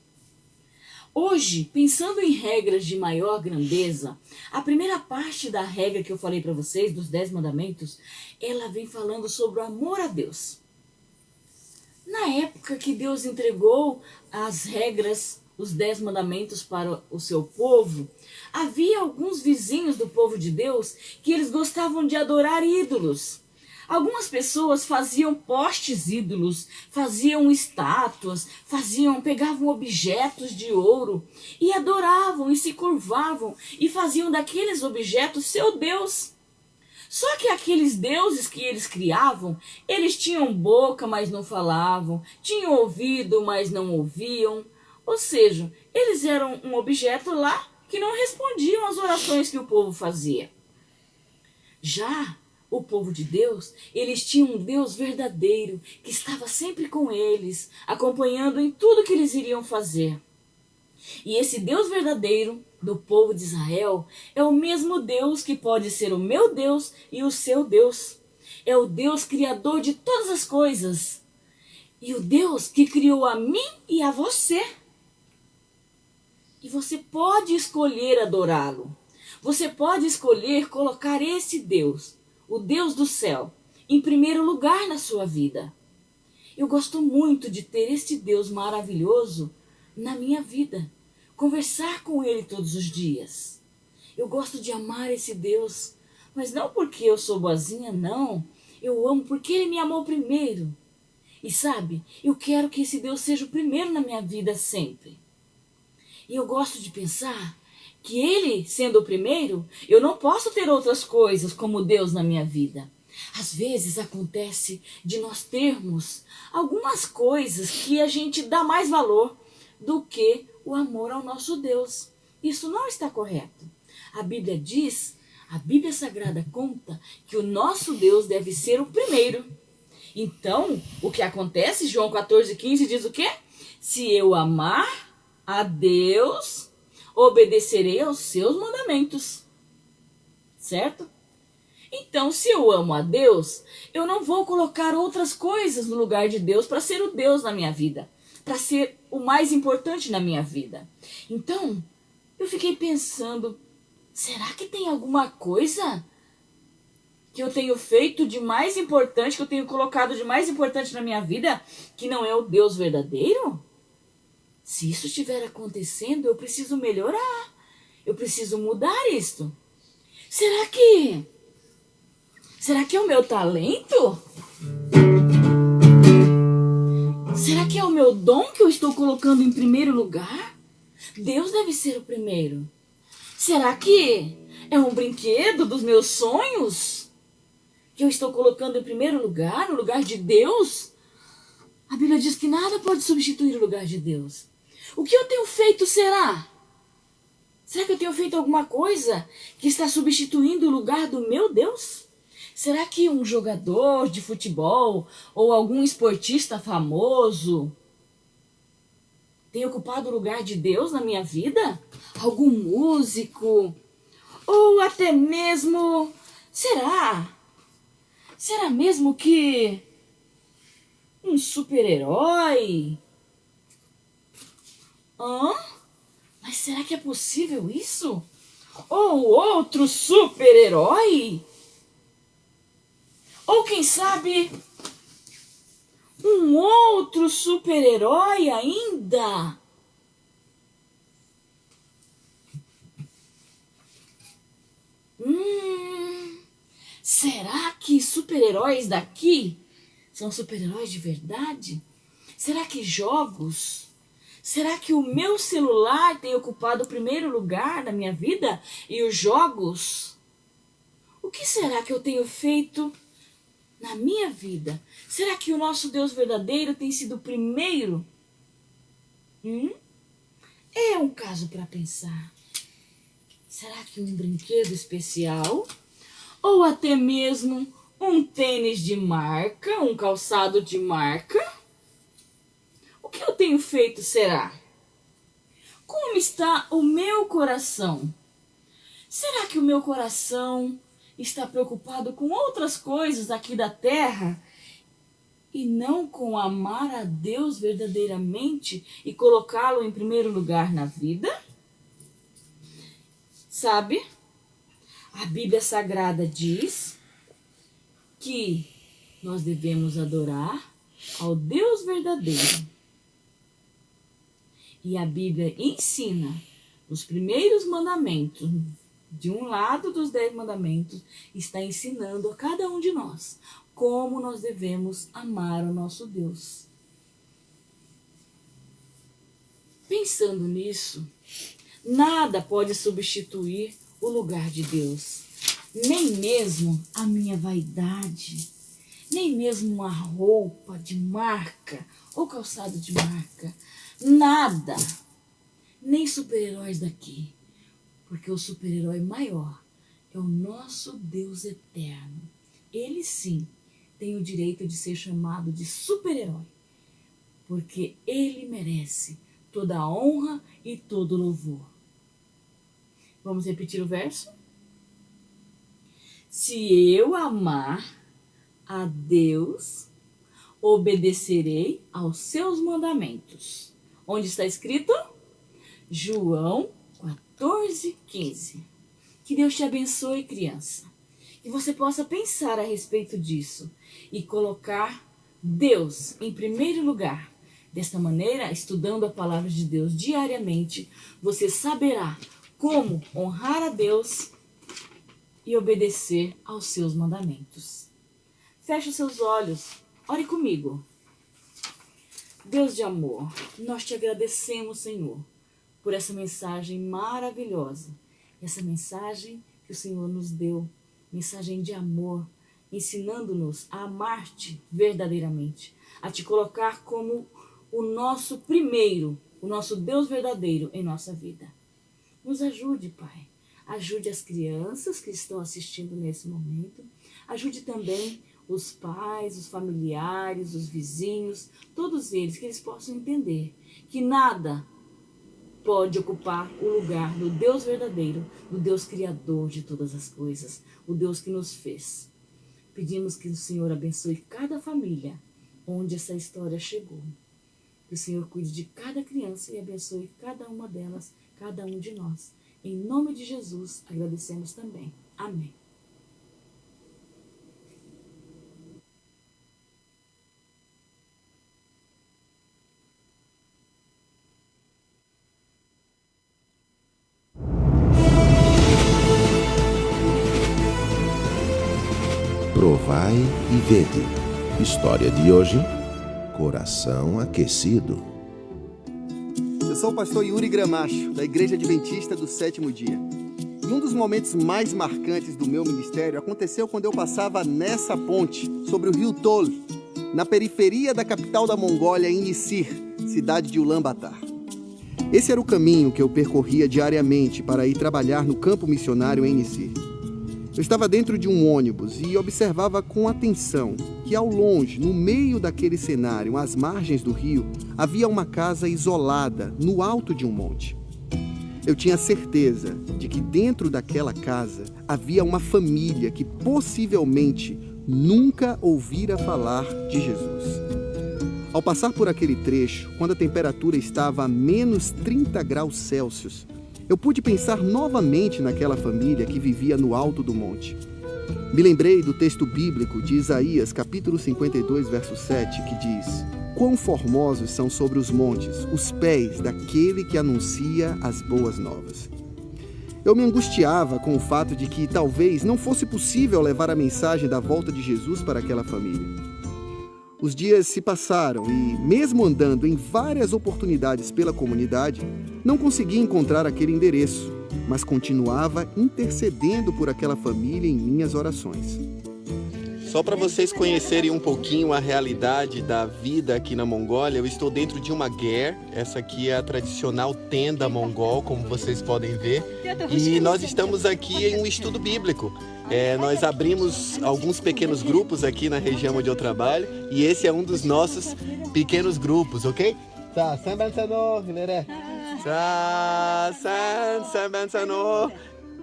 Hoje, pensando em regras de maior grandeza, a primeira parte da regra que eu falei para vocês, dos 10 mandamentos, ela vem falando sobre o amor a Deus. Na época que Deus entregou as regras, os 10 mandamentos para o seu povo, havia alguns vizinhos do povo de Deus que eles gostavam de adorar ídolos. Algumas pessoas faziam postes ídolos, faziam estátuas, pegavam objetos de ouro e adoravam e se curvavam e faziam daqueles objetos seu Deus. Só que aqueles deuses que eles criavam, eles tinham boca, mas não falavam, tinham ouvido, mas não ouviam. Ou seja, eles eram um objeto lá que não respondiam às orações que o povo fazia. Já o povo de Deus, eles tinham um Deus verdadeiro, que estava sempre com eles, acompanhando em tudo que eles iriam fazer. E esse Deus verdadeiro do povo de Israel é o mesmo Deus que pode ser o meu Deus e o seu Deus. É o Deus criador de todas as coisas. E o Deus que criou a mim e a você. E você pode escolher adorá-lo. Você pode escolher colocar esse Deus, o Deus do céu, em primeiro lugar na sua vida. Eu gosto muito de ter este Deus maravilhoso na minha vida. Conversar com Ele todos os dias. Eu gosto de amar esse Deus, mas não porque eu sou boazinha, não. Eu amo porque Ele me amou primeiro. E sabe, eu quero que esse Deus seja o primeiro na minha vida sempre. E eu gosto de pensar que Ele, sendo o primeiro, eu não posso ter outras coisas como Deus na minha vida. Às vezes acontece de nós termos algumas coisas que a gente dá mais valor do que o amor ao nosso Deus. Isso não está correto. A Bíblia diz, a Bíblia Sagrada conta que o nosso Deus deve ser o primeiro. Então, o que acontece? João 14, 15 diz o quê? Se eu amar a Deus, obedecerei aos seus mandamentos. Certo? Então, se eu amo a Deus, eu não vou colocar outras coisas no lugar de Deus para ser o Deus na minha vida, para ser o mais importante na minha vida. Então, eu fiquei pensando, será que tem alguma coisa que eu tenho feito de mais importante, que eu tenho colocado de mais importante na minha vida, que não é o Deus verdadeiro? Se isso estiver acontecendo, eu preciso melhorar. Eu preciso mudar isto. Será que é o meu talento? Será que é o meu dom que eu estou colocando em primeiro lugar? Deus deve ser o primeiro. Será que é um brinquedo dos meus sonhos que eu estou colocando em primeiro lugar, no lugar de Deus? A Bíblia diz que nada pode substituir o lugar de Deus. O que eu tenho feito será? Será que eu tenho feito alguma coisa que está substituindo o lugar do meu Deus? Será que um jogador de futebol ou algum esportista famoso tem ocupado o lugar de Deus na minha vida? Algum músico? Ou até mesmo... Será mesmo que um super-herói? Mas será que é possível isso? Ou outro super-herói? Ou quem sabe, um outro super-herói ainda? Será que super-heróis daqui são super-heróis de verdade? Será que jogos? Será que o meu celular tem ocupado o primeiro lugar na minha vida e os jogos? O que será que eu tenho feito na minha vida? Será que o nosso Deus verdadeiro tem sido o primeiro? É um caso para pensar. Será que um brinquedo especial? Ou até mesmo um tênis de marca, um calçado de marca? O que eu tenho feito será? Como está o meu coração? Será que o meu coração está preocupado com outras coisas aqui da terra e não com amar a Deus verdadeiramente e colocá-lo em primeiro lugar na vida? Sabe? A Bíblia Sagrada diz que nós devemos adorar ao Deus verdadeiro. E a Bíblia ensina os primeiros mandamentos. De um lado dos 10 mandamentos, está ensinando a cada um de nós como nós devemos amar o nosso Deus. Pensando nisso, nada pode substituir o lugar de Deus. Nem mesmo a minha vaidade, nem mesmo uma roupa de marca ou calçado de marca. Nada, nem super-heróis daqui, porque o super-herói maior é o nosso Deus eterno. Ele sim tem o direito de ser chamado de super-herói, porque ele merece toda a honra e todo o louvor. Vamos repetir o verso? Se eu amar a Deus, obedecerei aos seus mandamentos. Onde está escrito? João 14:15. Que Deus te abençoe, criança. Que você possa pensar a respeito disso e colocar Deus em primeiro lugar. Desta maneira, estudando a palavra de Deus diariamente, você saberá como honrar a Deus e obedecer aos seus mandamentos. Feche os seus olhos. Ore comigo. Deus de amor, nós te agradecemos, Senhor, por essa mensagem maravilhosa. Essa mensagem que o Senhor nos deu, mensagem de amor, ensinando-nos a amar-te verdadeiramente, a te colocar como o nosso primeiro, o nosso Deus verdadeiro em nossa vida. Nos ajude, Pai. Ajude as crianças que estão assistindo nesse momento. Ajude também os pais, os familiares, os vizinhos, todos eles, que eles possam entender que nada pode ocupar o lugar do Deus verdadeiro, do Deus criador de todas as coisas, o Deus que nos fez. Pedimos que o Senhor abençoe cada família onde essa história chegou. Que o Senhor cuide de cada criança e abençoe cada uma delas, cada um de nós. Em nome de Jesus, agradecemos também. Amém. Provai e vede. História de hoje: coração aquecido. Eu sou o pastor Yuri Gramacho, da Igreja Adventista do Sétimo Dia. E um dos momentos mais marcantes do meu ministério aconteceu quando eu passava nessa ponte, sobre o rio Tol, na periferia da capital da Mongólia, em Nisir, cidade de Ulaanbaatar. Esse era o caminho que eu percorria diariamente para ir trabalhar no campo missionário em Nisir. Eu estava dentro de um ônibus e observava com atenção que ao longe, no meio daquele cenário, às margens do rio, havia uma casa isolada no alto de um monte. Eu tinha certeza de que dentro daquela casa havia uma família que possivelmente nunca ouvira falar de Jesus. Ao passar por aquele trecho, quando a temperatura estava a menos 30 graus Celsius, eu pude pensar novamente naquela família que vivia no alto do monte. Me lembrei do texto bíblico de Isaías, capítulo 52, verso 7, que diz: quão formosos são sobre os montes os pés daquele que anuncia as boas novas. Eu me angustiava com o fato de que talvez não fosse possível levar a mensagem da volta de Jesus para aquela família. Os dias se passaram e, mesmo andando em várias oportunidades pela comunidade, não consegui encontrar aquele endereço, mas continuava intercedendo por aquela família em minhas orações. Só para vocês conhecerem um pouquinho a realidade da vida aqui na Mongólia, eu estou dentro de uma ger. Essa aqui é a tradicional tenda mongol, como vocês podem ver. E nós estamos aqui em um estudo bíblico. Nós abrimos alguns pequenos grupos aqui na região onde eu trabalho. E esse é um dos nossos pequenos grupos, ok?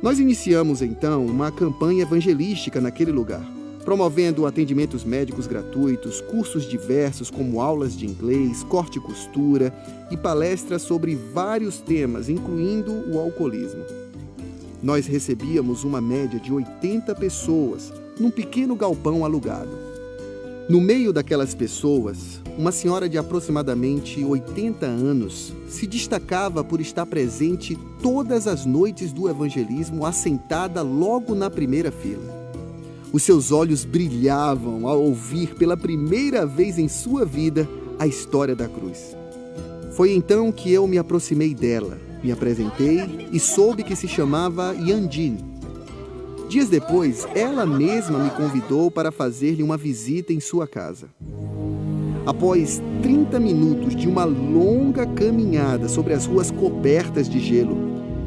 Nós iniciamos então uma campanha evangelística naquele lugar, promovendo atendimentos médicos gratuitos, cursos diversos como aulas de inglês, corte e costura e palestras sobre vários temas, incluindo o alcoolismo. Nós recebíamos uma média de 80 pessoas num pequeno galpão alugado. No meio daquelas pessoas, uma senhora de aproximadamente 80 anos se destacava por estar presente todas as noites do evangelismo, assentada logo na primeira fila. Os seus olhos brilhavam ao ouvir pela primeira vez em sua vida a história da cruz. Foi então que eu me aproximei dela, me apresentei e soube que se chamava Yandin. Dias depois, ela mesma me convidou para fazer-lhe uma visita em sua casa. Após 30 minutos de uma longa caminhada sobre as ruas cobertas de gelo,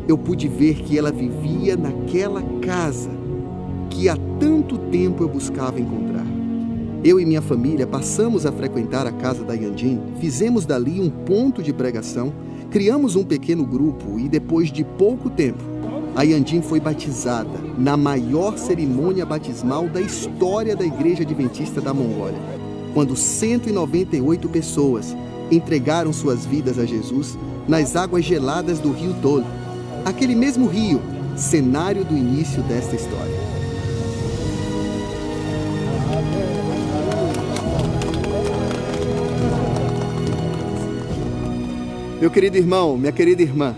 eu pude ver que ela vivia naquela casa que há tanto tempo eu buscava encontrar. Eu e minha família passamos a frequentar a casa da Yandin, fizemos dali um ponto de pregação, criamos um pequeno grupo e depois de pouco tempo, a Yandin foi batizada na maior cerimônia batismal da história da Igreja Adventista da Mongólia, quando 198 pessoas entregaram suas vidas a Jesus nas águas geladas do rio Tol, aquele mesmo rio, cenário do início desta história. Meu querido irmão, minha querida irmã,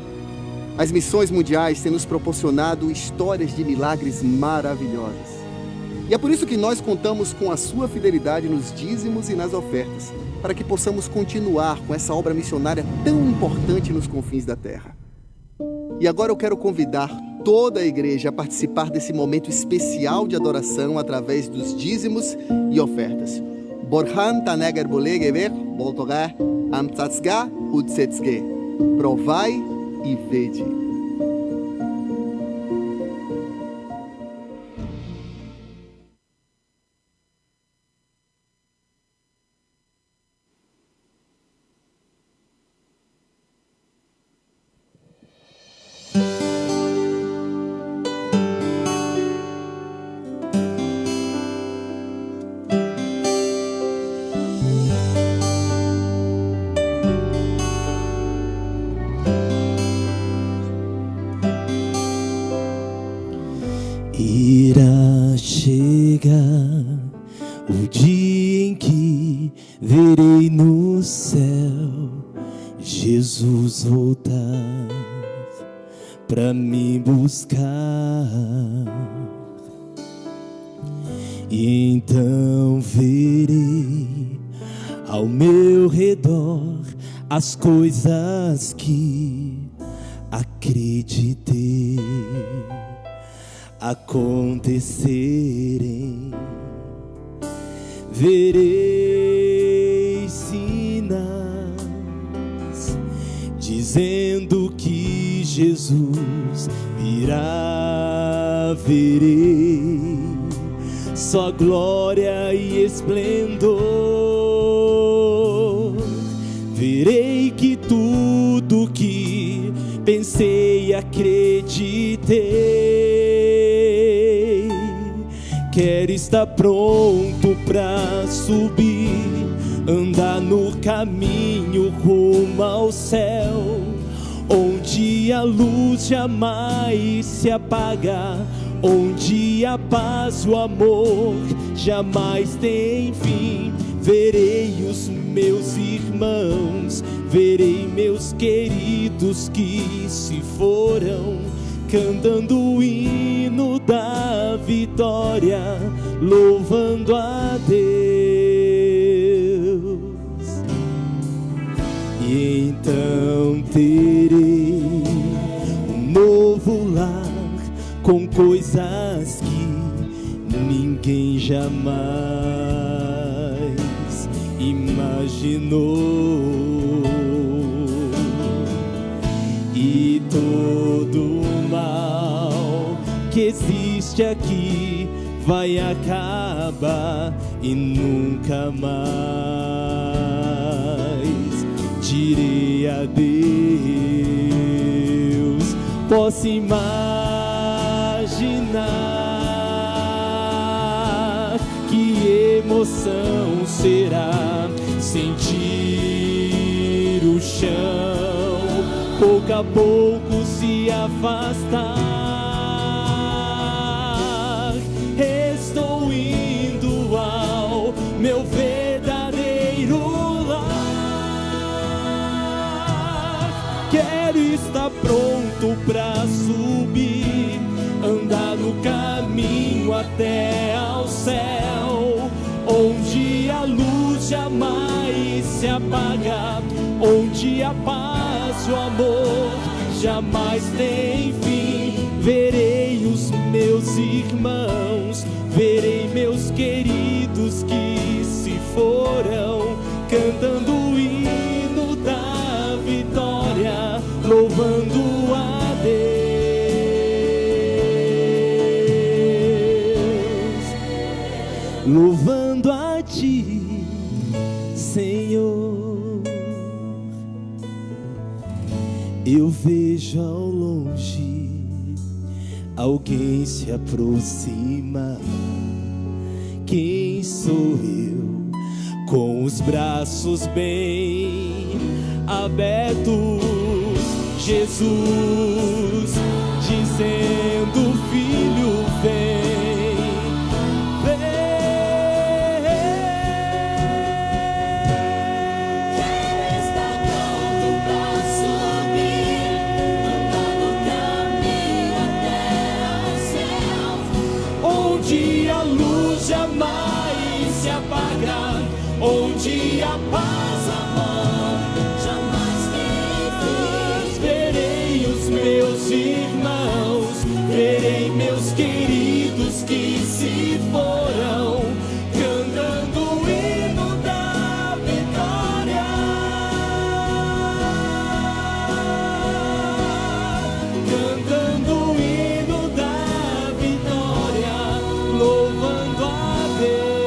as missões mundiais têm nos proporcionado histórias de milagres maravilhosas. E é por isso que nós contamos com a sua fidelidade nos dízimos e nas ofertas, para que possamos continuar com essa obra missionária tão importante nos confins da terra. E agora eu quero convidar toda a igreja a participar desse momento especial de adoração através dos dízimos e ofertas. Borhan taneger bolegever, boltogar, amtsatsga, utsetsge. Provai e vede. Irá chegar o dia em que verei no céu Jesus voltar pra me buscar. E então verei ao meu redor as coisas que acreditei acontecerem. Verei sinais dizendo que Jesus virá. Verei só glória e esplendor. Verei que tudo que pensei e acreditei quero estar pronto pra subir andar no caminho rumo ao céu, onde a luz jamais se apaga, onde a paz e o amor jamais tem fim. Verei os meus irmãos, verei meus queridos que se foram, cantando o hino da vitória, louvando a Deus. E então terei um novo lar, com coisas que ninguém jamais imaginou. E todo o mal que existe aqui vai acabar e nunca mais direi adeus. Posso imaginar que emoção será sentir o chão pouco a pouco se afastar. Estou indo ao meu verdadeiro lar. Quero estar pronto pra subir, andar no caminho até ao céu, onde a luz jamais se apaga, onde a paz e o amor jamais tem fim. Verei os meus irmãos, verei meus queridos que se foram, cantando o hino da vitória, louvando a Deus, louvando a Ti, Senhor. Eu vejo ao longe alguém se aproxima. Quem sou eu? Com os braços bem abertos, Jesus dizendo: filho, vem. Onde a paz, amor, jamais tem fim. Verei os meus irmãos, verei meus queridos que se foram, cantando o hino da vitória, cantando o hino da vitória, louvando a Deus.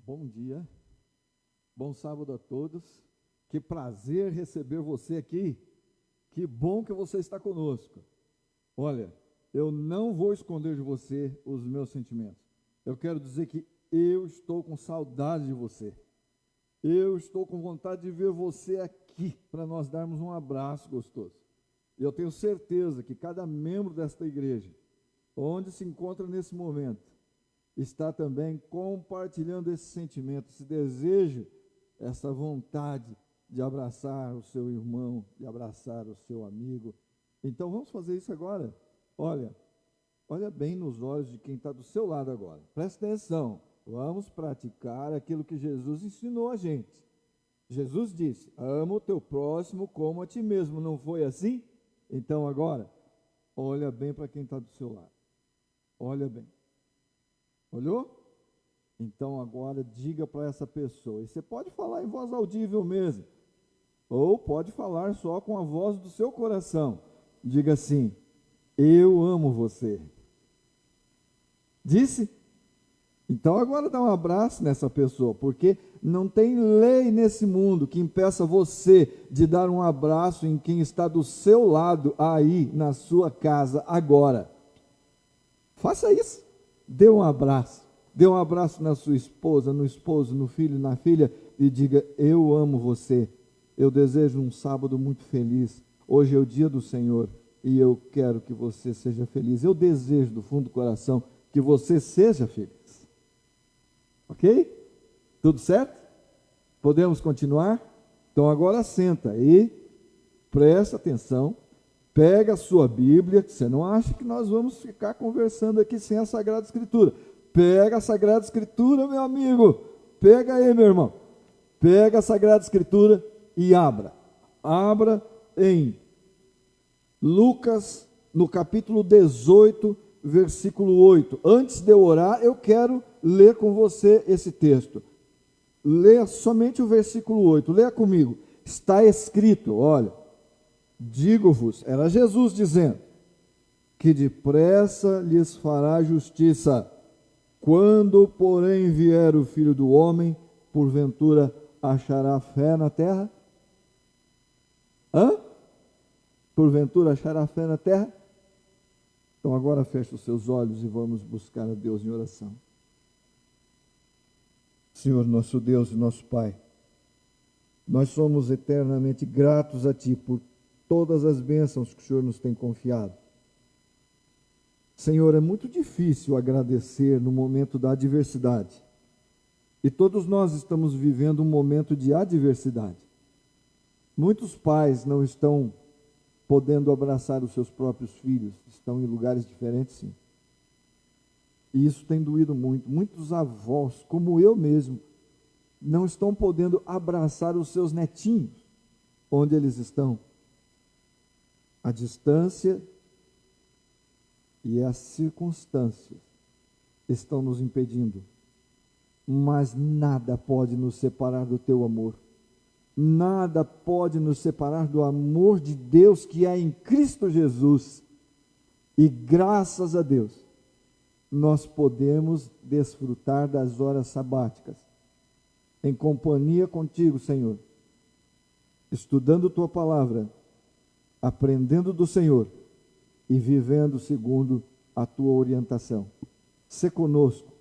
Bom dia, bom sábado a todos, que prazer receber você aqui, que bom que você está conosco. Olha, eu não vou esconder de você os meus sentimentos, eu quero dizer que eu estou com saudade de você, eu estou com vontade de ver você aqui, para nós darmos um abraço gostoso. E eu tenho certeza que cada membro desta igreja, onde se encontra nesse momento, está também compartilhando esse sentimento, esse desejo, essa vontade de abraçar o seu irmão, de abraçar o seu amigo. Então vamos fazer isso agora. Olha bem nos olhos de quem está do seu lado agora. Presta atenção. Vamos praticar aquilo que Jesus ensinou a gente. Jesus disse: ama o teu próximo como a ti mesmo. Não foi assim? Então agora, olha bem para quem está do seu lado. Olha bem. Olhou? Então agora diga para essa pessoa. E você pode falar em voz audível mesmo. Ou pode falar só com a voz do seu coração. Diga assim: eu amo você. Disse? Então agora dá um abraço nessa pessoa, porque não tem lei nesse mundo que impeça você de dar um abraço em quem está do seu lado aí na sua casa agora. Faça isso. Dê um abraço. Dê um abraço na sua esposa, no esposo, no filho, na filha e diga: eu amo você. Eu desejo um sábado muito feliz. Hoje é o dia do Senhor e eu quero que você seja feliz. Eu desejo do fundo do coração que você seja feliz. Ok? Tudo certo? Podemos continuar? Então agora senta e presta atenção, pega a sua Bíblia, você não acha que nós vamos ficar conversando aqui sem a Sagrada Escritura. Pega a Sagrada Escritura, meu amigo, pega aí, meu irmão, pega a Sagrada Escritura e abra em Lucas, no capítulo 18, versículo 8. Antes de eu orar, eu quero ler com você esse texto. Leia somente o versículo 8. Leia comigo. Está escrito, olha, digo-vos, era Jesus dizendo, que depressa lhes fará justiça. Quando, porém, vier o Filho do Homem, porventura achará fé na terra? Porventura achará fé na terra? Então agora feche os seus olhos e vamos buscar a Deus em oração. Senhor, nosso Deus e nosso Pai, nós somos eternamente gratos a Ti por todas as bênçãos que o Senhor nos tem confiado. Senhor, é muito difícil agradecer no momento da adversidade. E todos nós estamos vivendo um momento de adversidade. Muitos pais não estão podendo abraçar os seus próprios filhos, estão em lugares diferentes, sim. E isso tem doído muito. Muitos avós, como eu mesmo, não estão podendo abraçar os seus netinhos, onde eles estão. A distância e as circunstâncias estão nos impedindo. Mas nada pode nos separar do teu amor. Nada pode nos separar do amor de Deus que é em Cristo Jesus. E graças a Deus, nós podemos desfrutar das horas sabáticas, em companhia contigo, Senhor, estudando tua palavra, aprendendo do Senhor e vivendo segundo a tua orientação. Sê conosco,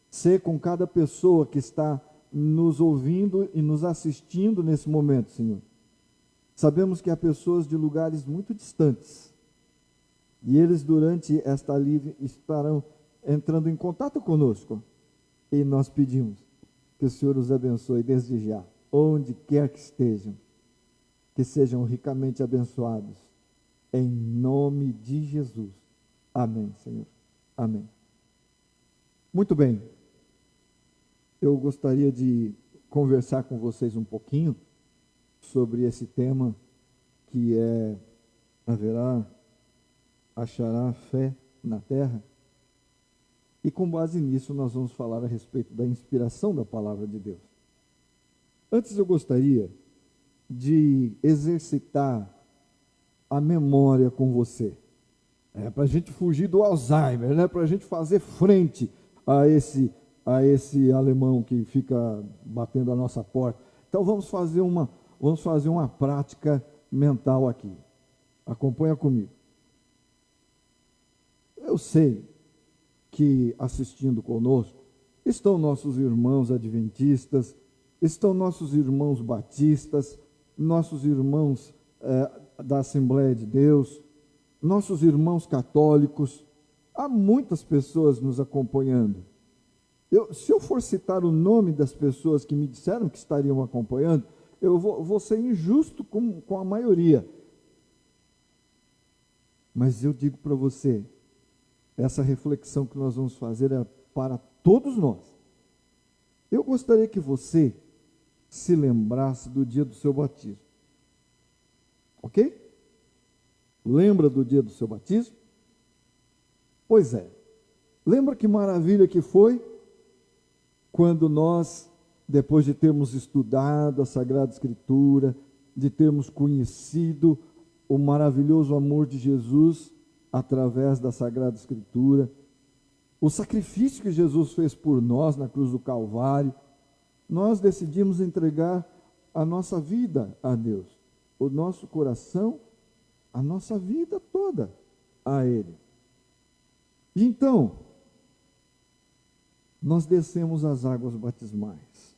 sê com cada pessoa que está nos ouvindo e nos assistindo nesse momento, Senhor. Sabemos que há pessoas de lugares muito distantes e eles durante esta live estarão entrando em contato conosco e nós pedimos que o Senhor os abençoe desde já, onde quer que estejam, que sejam ricamente abençoados, em nome de Jesus. Amém, Senhor. Amém. Muito bem. Eu gostaria de conversar com vocês um pouquinho sobre esse tema que é: achará fé na terra? E com base nisso nós vamos falar a respeito da inspiração da palavra de Deus. Antes eu gostaria de exercitar a memória com você. Para a gente fugir do Alzheimer, né? Para a gente fazer frente a esse alemão que fica batendo a nossa porta. Então vamos fazer uma prática mental aqui. Acompanha comigo. Eu sei que assistindo conosco estão nossos irmãos adventistas, estão nossos irmãos batistas, nossos irmãos da Assembleia de Deus, nossos irmãos católicos. Há muitas pessoas nos acompanhando. Se eu for citar o nome das pessoas que me disseram que estariam acompanhando, eu vou ser injusto com a maioria. Mas eu digo para você, essa reflexão que nós vamos fazer é para todos nós. Eu gostaria que você se lembrasse do dia do seu batismo. Ok? Lembra do dia do seu batismo? Pois é. Lembra que maravilha que foi quando nós, depois de termos estudado a Sagrada Escritura, de termos conhecido o maravilhoso amor de Jesus através da Sagrada Escritura, o sacrifício que Jesus fez por nós na cruz do Calvário, nós decidimos entregar a nossa vida a Deus, o nosso coração, a nossa vida toda a Ele. E então, nós descemos as águas batismais.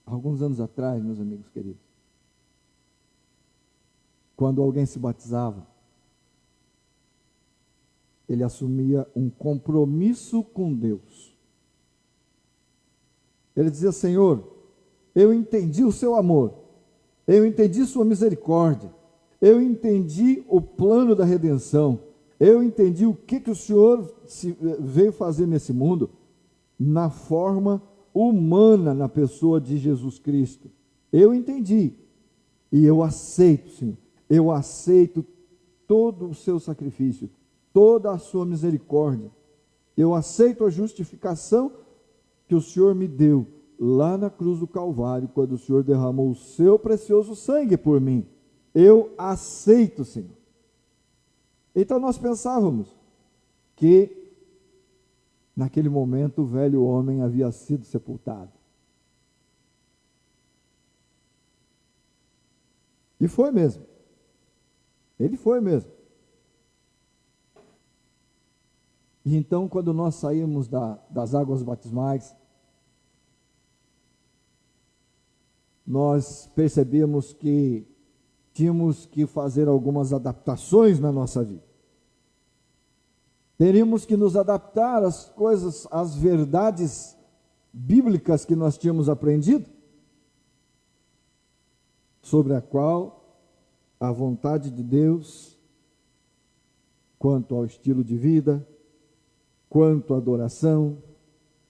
Alguns anos atrás, meus amigos queridos, quando alguém se batizava, ele assumia um compromisso com Deus. Ele dizia: Senhor, eu entendi o seu amor, eu entendi sua misericórdia, eu entendi o plano da redenção, eu entendi o que o Senhor veio fazer nesse mundo, na forma humana, na pessoa de Jesus Cristo. Eu entendi, e eu aceito, Senhor, eu aceito todo o seu sacrifício, toda a sua misericórdia, eu aceito a justificação que o Senhor me deu lá na cruz do Calvário, quando o Senhor derramou o seu precioso sangue por mim. Eu aceito, Senhor. Então nós pensávamos que naquele momento o velho homem havia sido sepultado. E foi mesmo. Ele foi mesmo. E então, quando nós saímos das águas batismais, nós percebemos que tínhamos que fazer algumas adaptações na nossa vida. Teríamos que nos adaptar às coisas, às verdades bíblicas que nós tínhamos aprendido, sobre a qual a vontade de Deus, quanto ao estilo de vida, quanto à adoração,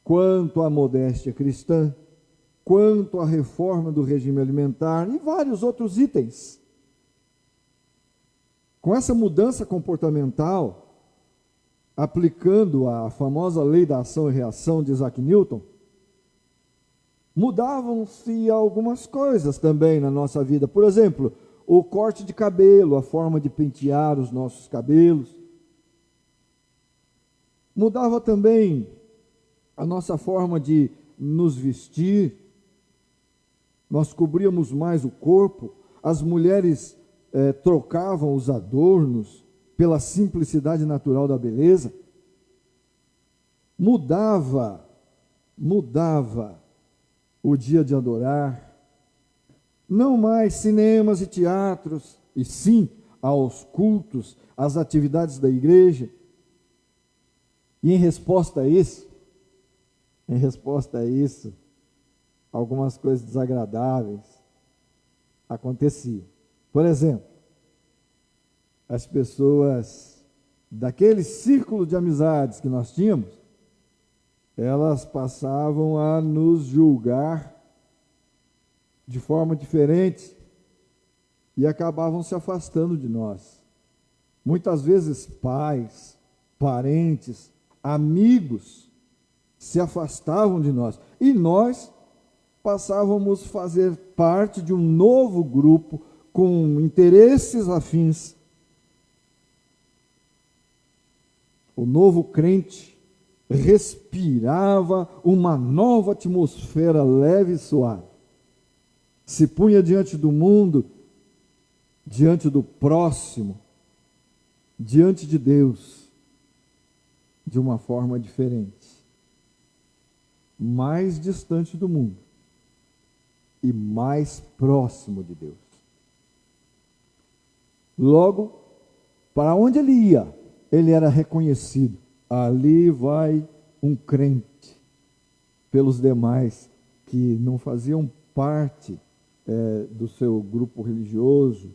quanto à modéstia cristã, quanto à reforma do regime alimentar e vários outros itens. Com essa mudança comportamental, aplicando a famosa lei da ação e reação de Isaac Newton, mudavam-se algumas coisas também na nossa vida. Por exemplo, o corte de cabelo, a forma de pentear os nossos cabelos. Mudava também a nossa forma de nos vestir. Nós cobríamos mais o corpo. As mulheres trocavam os adornos pela simplicidade natural da beleza. Mudava o dia de adorar. Não mais cinemas e teatros, e sim aos cultos, às atividades da igreja. E em resposta a isso, algumas coisas desagradáveis aconteciam. Por exemplo, as pessoas daquele círculo de amizades que nós tínhamos, elas passavam a nos julgar de forma diferente e acabavam se afastando de nós. Muitas vezes pais, parentes, amigos se afastavam de nós e nós passávamos a fazer parte de um novo grupo com interesses afins. O novo crente respirava uma nova atmosfera leve e suave. Se punha diante do mundo, diante do próximo, diante de Deus, de uma forma diferente, mais distante do mundo e mais próximo de Deus. Logo, para onde ele ia, ele era reconhecido. Ali vai um crente, pelos demais que não faziam parte do seu grupo religioso,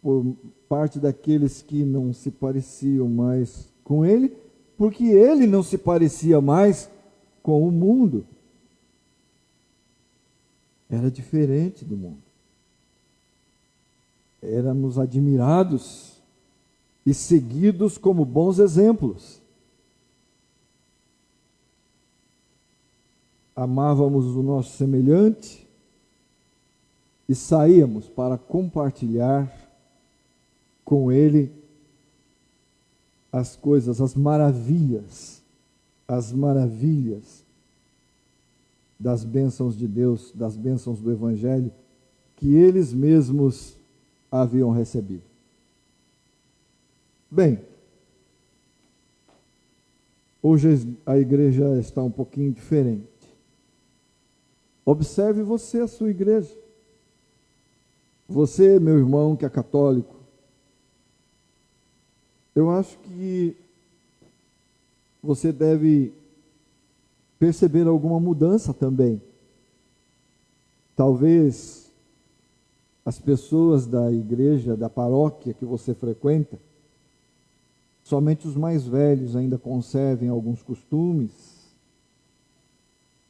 por parte daqueles que não se pareciam mais com ele, porque ele não se parecia mais com o mundo. Era diferente do mundo. Éramos admirados e seguidos como bons exemplos. Amávamos o nosso semelhante e saíamos para compartilhar com ele as coisas, as maravilhas das bênçãos de Deus, das bênçãos do Evangelho, que eles mesmos haviam recebido. Bem, hoje a igreja está um pouquinho diferente. Observe você a sua igreja. Você, meu irmão, que é católico, eu acho que você deve perceber alguma mudança também. Talvez as pessoas da igreja, da paróquia que você frequenta, somente os mais velhos ainda conservem alguns costumes.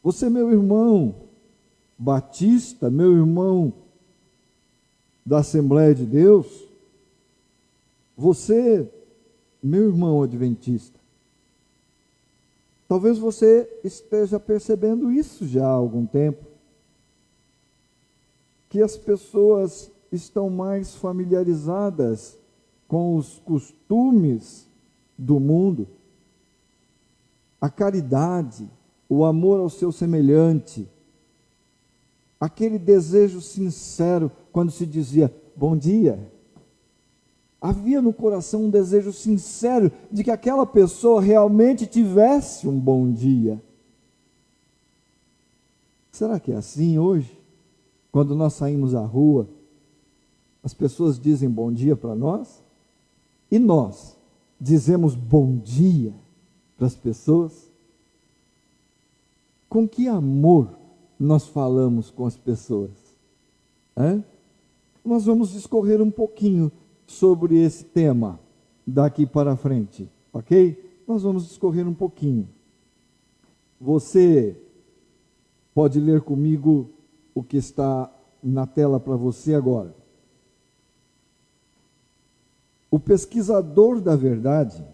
Você, meu irmão batista, meu irmão da Assembleia de Deus, você, meu irmão adventista, talvez você esteja percebendo isso já há algum tempo, que as pessoas estão mais familiarizadas com os costumes do mundo, a caridade, o amor ao seu semelhante, aquele desejo sincero quando se dizia bom dia. Havia no coração um desejo sincero de que aquela pessoa realmente tivesse um bom dia. Será que é assim hoje? Quando nós saímos à rua, as pessoas dizem bom dia para nós? E nós dizemos bom dia para as pessoas? Com que amor nós falamos com as pessoas? Nós vamos discorrer um pouquinho sobre esse tema daqui para frente, ok? Nós vamos discorrer um pouquinho. Você pode ler comigo o que está na tela para você agora. O pesquisador da verdade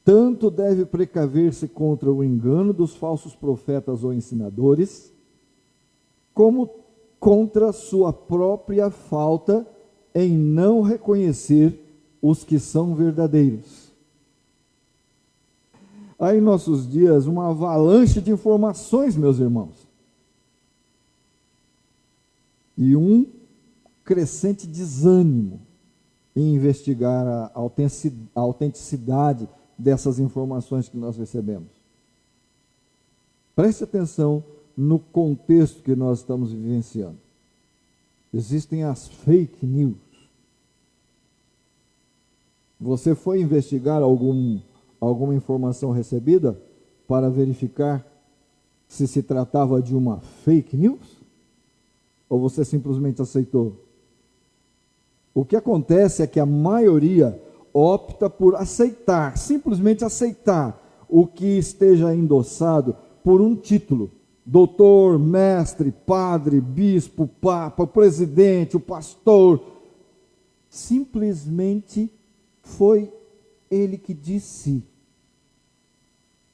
tanto deve precaver-se contra o engano dos falsos profetas ou ensinadores, como contra sua própria falta em não reconhecer os que são verdadeiros. Há em nossos dias uma avalanche de informações, meus irmãos, e um crescente desânimo em investigar a autenticidade dessas informações que nós recebemos. Preste atenção no contexto que nós estamos vivenciando. Existem as fake news. Você foi investigar alguma informação recebida para verificar se tratava de uma fake news? Ou você simplesmente aceitou? O que acontece é que a maioria opta por aceitar, simplesmente aceitar o que esteja endossado por um título. Doutor, mestre, padre, bispo, papa, o presidente, o pastor. Simplesmente foi ele que disse.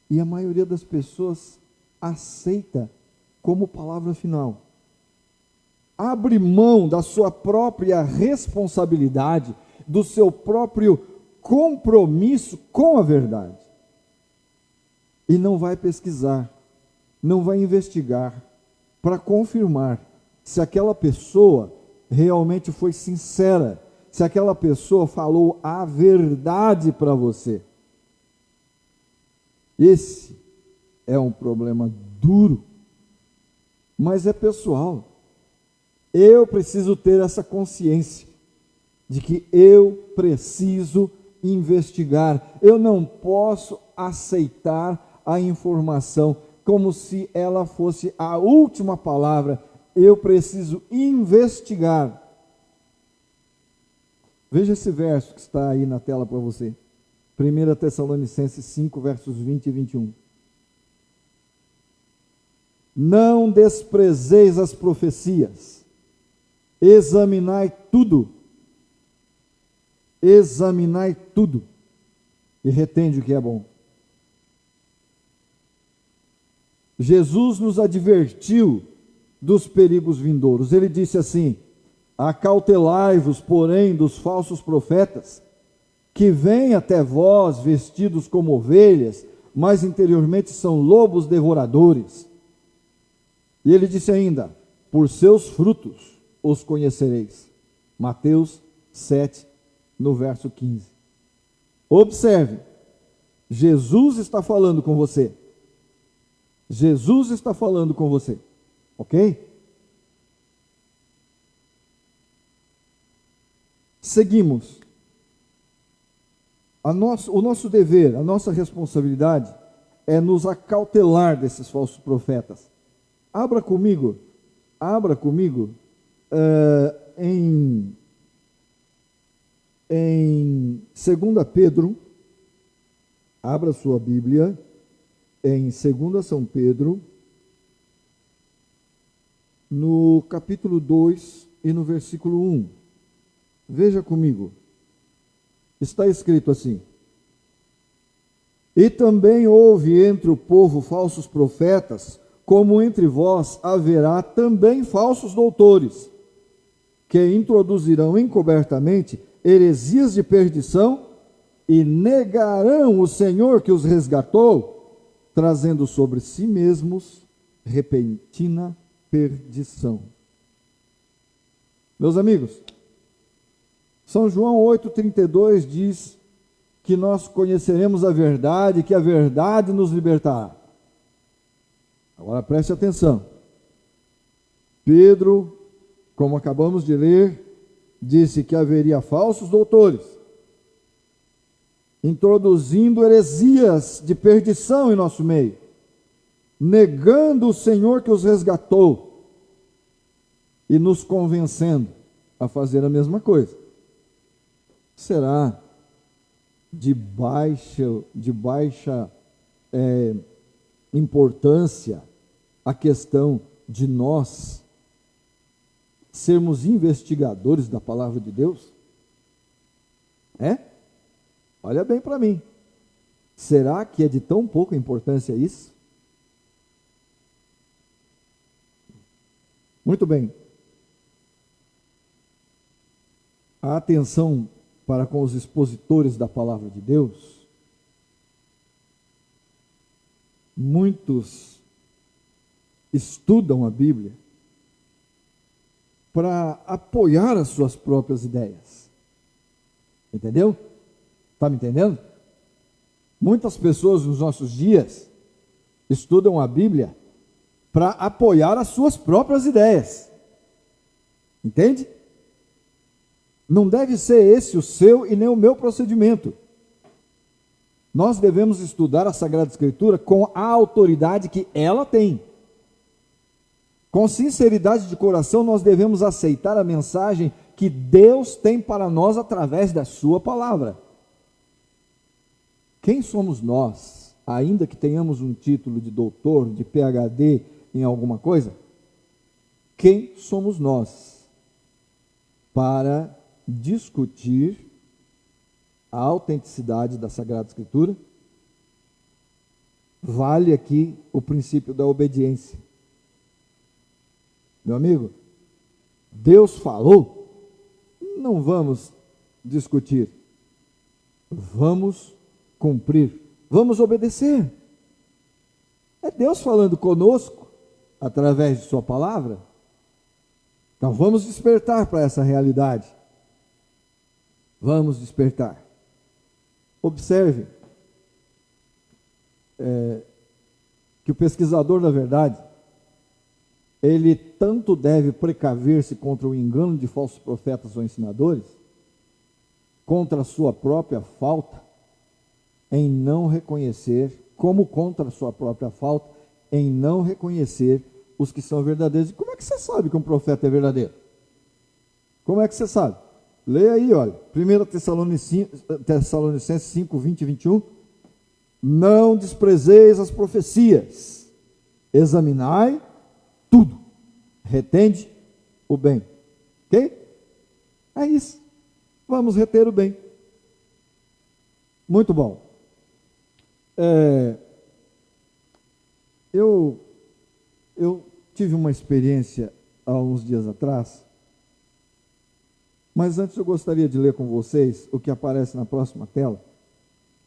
E a maioria das pessoas aceita como palavra final. Abre mão da sua própria responsabilidade, do seu próprio compromisso com a verdade. E não vai pesquisar, não vai investigar para confirmar se aquela pessoa realmente foi sincera, se aquela pessoa falou a verdade para você. Esse é um problema duro, mas é pessoal. Eu preciso ter essa consciência de que eu preciso investigar. Eu não posso aceitar a informação como se ela fosse a última palavra. Eu preciso investigar. Veja esse verso que está aí na tela para você. 1 Tessalonicenses 5, versos 20 e 21. Não desprezeis as profecias, examinai tudo, e retende o que é bom. Jesus nos advertiu dos perigos vindouros. Ele disse assim: acautelai-vos, porém, dos falsos profetas, que vêm até vós vestidos como ovelhas, mas interiormente são lobos devoradores. E ele disse ainda: por seus frutos os conhecereis. Mateus 7, no verso 15. Observe, Jesus está falando com você. Jesus está falando com você, ok? Seguimos. O nosso dever, a nossa responsabilidade é nos acautelar desses falsos profetas. Abra comigo em 2 Pedro, abra sua Bíblia, em 2 São Pedro, no capítulo 2 e no versículo 1. Veja comigo. Está escrito assim: e também houve entre o povo falsos profetas, como entre vós haverá também falsos doutores, que introduzirão encobertamente heresias de perdição e negarão o Senhor que os resgatou, trazendo sobre si mesmos repentina perdição. Meus amigos, São João 8,32 diz que nós conheceremos a verdade, que a verdade nos libertará. Agora preste atenção. Pedro, como acabamos de ler, disse que haveria falsos doutores, introduzindo heresias de perdição em nosso meio, negando o Senhor que os resgatou e nos convencendo a fazer a mesma coisa. Será de baixa importância a questão de nós sermos investigadores da palavra de Deus? Olha bem para mim. Será que é de tão pouca importância isso? Muito bem. A atenção para com os expositores da palavra de Deus. Muitos estudam a Bíblia para apoiar as suas próprias ideias. Entendeu? Está me entendendo? Muitas pessoas nos nossos dias estudam a Bíblia para apoiar as suas próprias ideias. Entende? Não deve ser esse o seu e nem o meu procedimento. Nós devemos estudar a Sagrada Escritura com a autoridade que ela tem. Com sinceridade de coração, nós devemos aceitar a mensagem que Deus tem para nós através da sua palavra. Quem somos nós, ainda que tenhamos um título de doutor, de PhD em alguma coisa? Quem somos nós para discutir a autenticidade da Sagrada Escritura? Vale aqui o princípio da obediência. Meu amigo, Deus falou, não vamos discutir, vamos cumprir, vamos obedecer. É Deus falando conosco através de sua palavra. Então vamos despertar para essa realidade. Vamos despertar. Observe que o pesquisador da verdade, ele tanto deve precaver-se contra o engano de falsos profetas ou ensinadores, contra a sua própria falta em não reconhecer, como contra a sua própria falta em não reconhecer os que são verdadeiros. E como é que você sabe que um profeta é verdadeiro? Como é que você sabe? Leia aí, olha. 1 Tessalonicenses 5, 20 e 21. Não desprezeis as profecias. Examinai tudo. Retende o bem. Ok? É isso. Vamos reter o bem. Muito bom. Eu tive uma experiência há uns dias atrás, mas antes eu gostaria de ler com vocês o que aparece na próxima tela,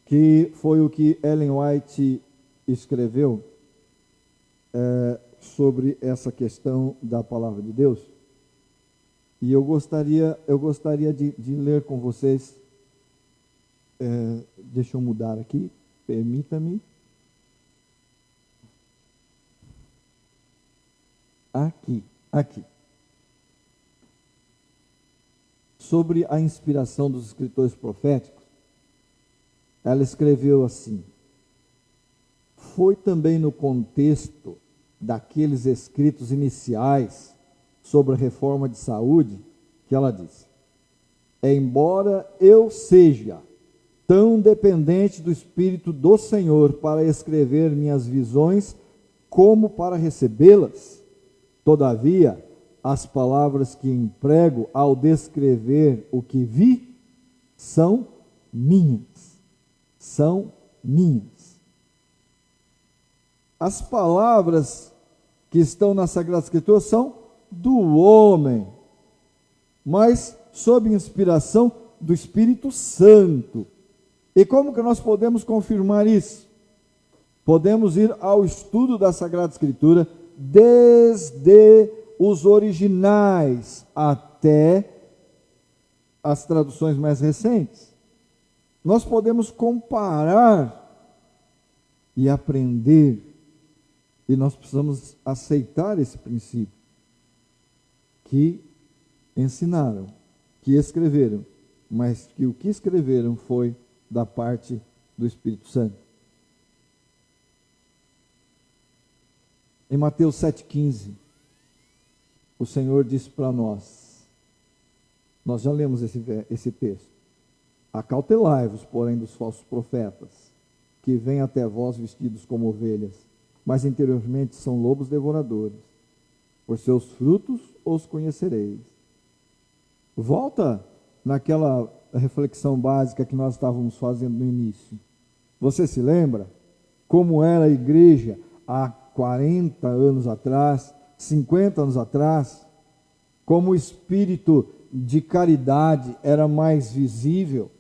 que foi o que Ellen White escreveu sobre essa questão da palavra de Deus. E eu gostaria de ler com vocês. Deixa eu mudar aqui, permita-me. Aqui. Sobre a inspiração dos escritores proféticos, ela escreveu assim: foi também no contexto daqueles escritos iniciais sobre a reforma de saúde que ela disse: embora eu seja tão dependente do Espírito do Senhor para escrever minhas visões como para recebê-las, todavia, as palavras que emprego ao descrever o que vi são minhas. São minhas. As palavras que estão na Sagrada Escritura são do homem, mas sob inspiração do Espírito Santo. E como que nós podemos confirmar isso? Podemos ir ao estudo da Sagrada Escritura desde os originais até as traduções mais recentes. Nós podemos comparar e aprender, e nós precisamos aceitar esse princípio, que ensinaram, que escreveram, mas que o que escreveram foi da parte do Espírito Santo. Em Mateus 7,15, o Senhor disse para nós já lemos esse texto: acautelai-vos, porém, dos falsos profetas, que vêm até vós vestidos como ovelhas, mas interiormente são lobos devoradores. Por seus frutos os conhecereis. Volta naquela reflexão básica que nós estávamos fazendo no início. Você se lembra como era a igreja há 40 anos atrás, 50 anos atrás? Como o espírito de caridade era mais visível,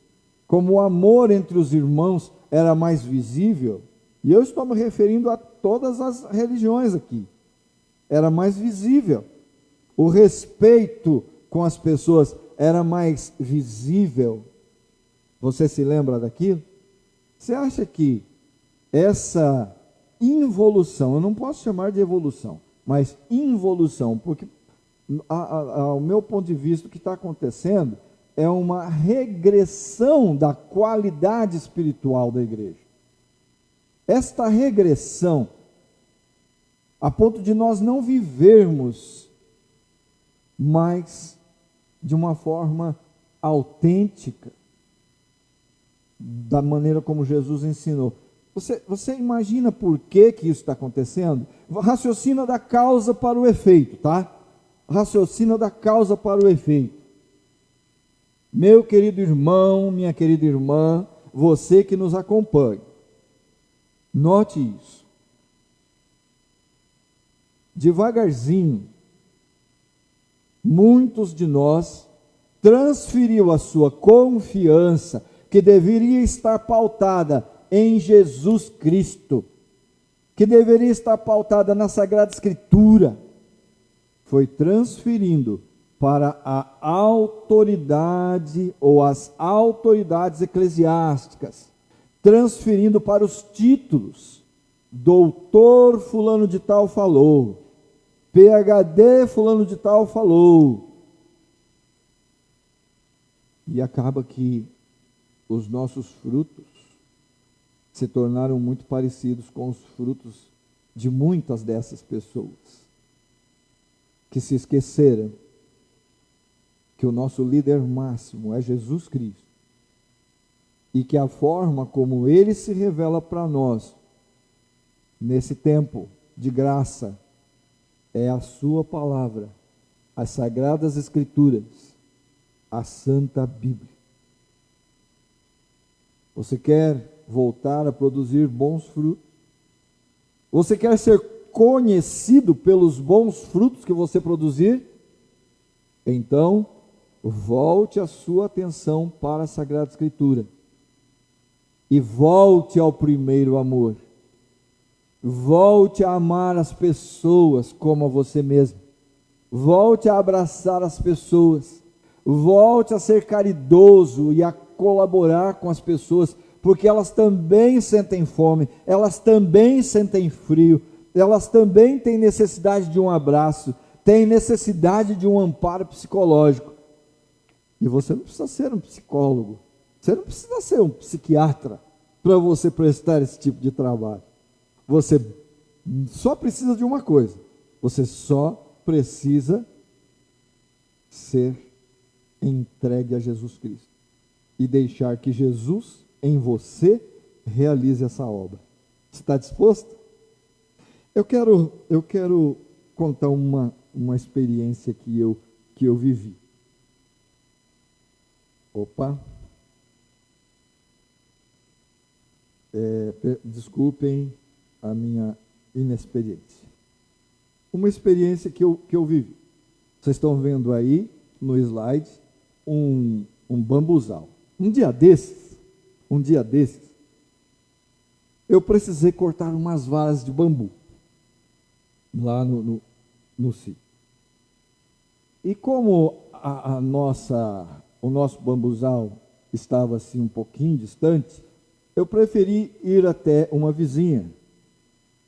como o amor entre os irmãos era mais visível. E eu estou me referindo a todas as religiões aqui. Era mais visível. O respeito com as pessoas era mais visível. Você se lembra daquilo? Você acha que essa involução, eu não posso chamar de evolução, mas involução, porque ao meu ponto de vista o que está acontecendo é uma regressão da qualidade espiritual da igreja. Esta regressão, a ponto de nós não vivermos mais de uma forma autêntica, da maneira como Jesus ensinou. Você imagina por que isso está acontecendo? Raciocina da causa para o efeito, tá? Raciocina da causa para o efeito. Meu querido irmão, minha querida irmã, você que nos acompanha, note isso. Devagarzinho, muitos de nós transferiu a sua confiança, que deveria estar pautada em Jesus Cristo, que deveria estar pautada na Sagrada Escritura, foi transferindo para a autoridade ou as autoridades eclesiásticas, transferindo para os títulos. Doutor fulano de tal falou, PhD fulano de tal falou. E acaba que os nossos frutos se tornaram muito parecidos com os frutos de muitas dessas pessoas, que se esqueceram que o nosso líder máximo é Jesus Cristo e que a forma como Ele se revela para nós nesse tempo de graça é a sua palavra, as Sagradas Escrituras, a Santa Bíblia. Você quer voltar a produzir bons frutos? Você quer ser conhecido pelos bons frutos que você produzir? Então, volte a sua atenção para a Sagrada Escritura e volte ao primeiro amor. Volte a amar as pessoas como a você mesmo. Volte a abraçar as pessoas. Volte a ser caridoso e a colaborar com as pessoas, porque elas também sentem fome, elas também sentem frio, elas também têm necessidade de um abraço, têm necessidade de um amparo psicológico. E você não precisa ser um psicólogo, você não precisa ser um psiquiatra para você prestar esse tipo de trabalho. Você só precisa de uma coisa, você só precisa ser entregue a Jesus Cristo e deixar que Jesus em você realize essa obra. Você está disposto? Eu quero contar uma experiência que eu vivi. Opa! Desculpem a minha inexperiência. Uma experiência que eu vivi. Vocês estão vendo aí no slide um bambuzal. Um dia desses, eu precisei cortar umas varas de bambu lá no sítio. E como o nosso bambuzal estava assim um pouquinho distante, eu preferi ir até uma vizinha,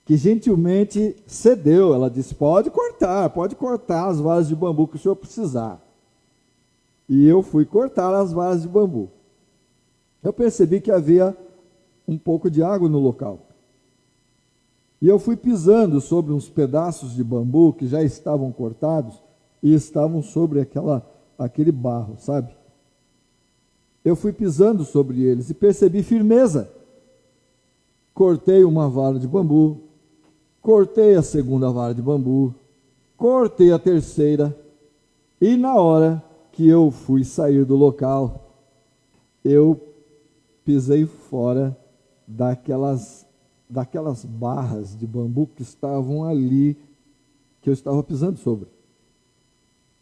que gentilmente cedeu. Ela disse: pode cortar as varas de bambu que o senhor precisar. E eu fui cortar as varas de bambu. Eu percebi que havia um pouco de água no local. E eu fui pisando sobre uns pedaços de bambu que já estavam cortados e estavam sobre aquele barro, sabe? Eu fui pisando sobre eles e percebi firmeza. Cortei uma vara de bambu, cortei a segunda vara de bambu, cortei a terceira, e na hora que eu fui sair do local, eu pisei fora daquelas barras de bambu que estavam ali, que eu estava pisando sobre.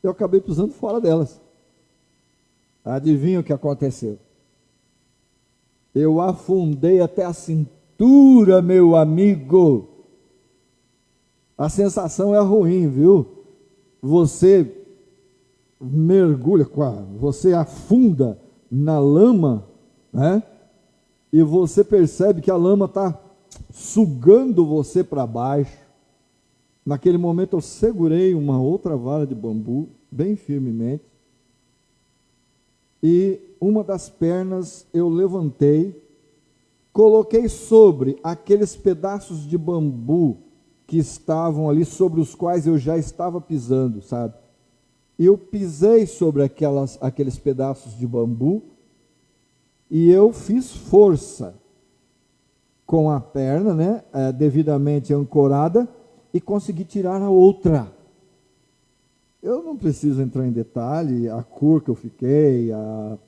Eu acabei pisando fora delas. Adivinha o que aconteceu? Eu afundei até a cintura, meu amigo. A sensação é ruim, viu? Você mergulha, você afunda na lama, né? E você percebe que a lama está sugando você para baixo. Naquele momento eu segurei uma outra vara de bambu, bem firmemente, e uma das pernas eu levantei, coloquei sobre aqueles pedaços de bambu que estavam ali, sobre os quais eu já estava pisando, sabe? E eu pisei sobre aqueles pedaços de bambu e eu fiz força com a perna, né, devidamente ancorada, e consegui tirar a outra. Eu não preciso entrar em detalhe, a cor que eu fiquei,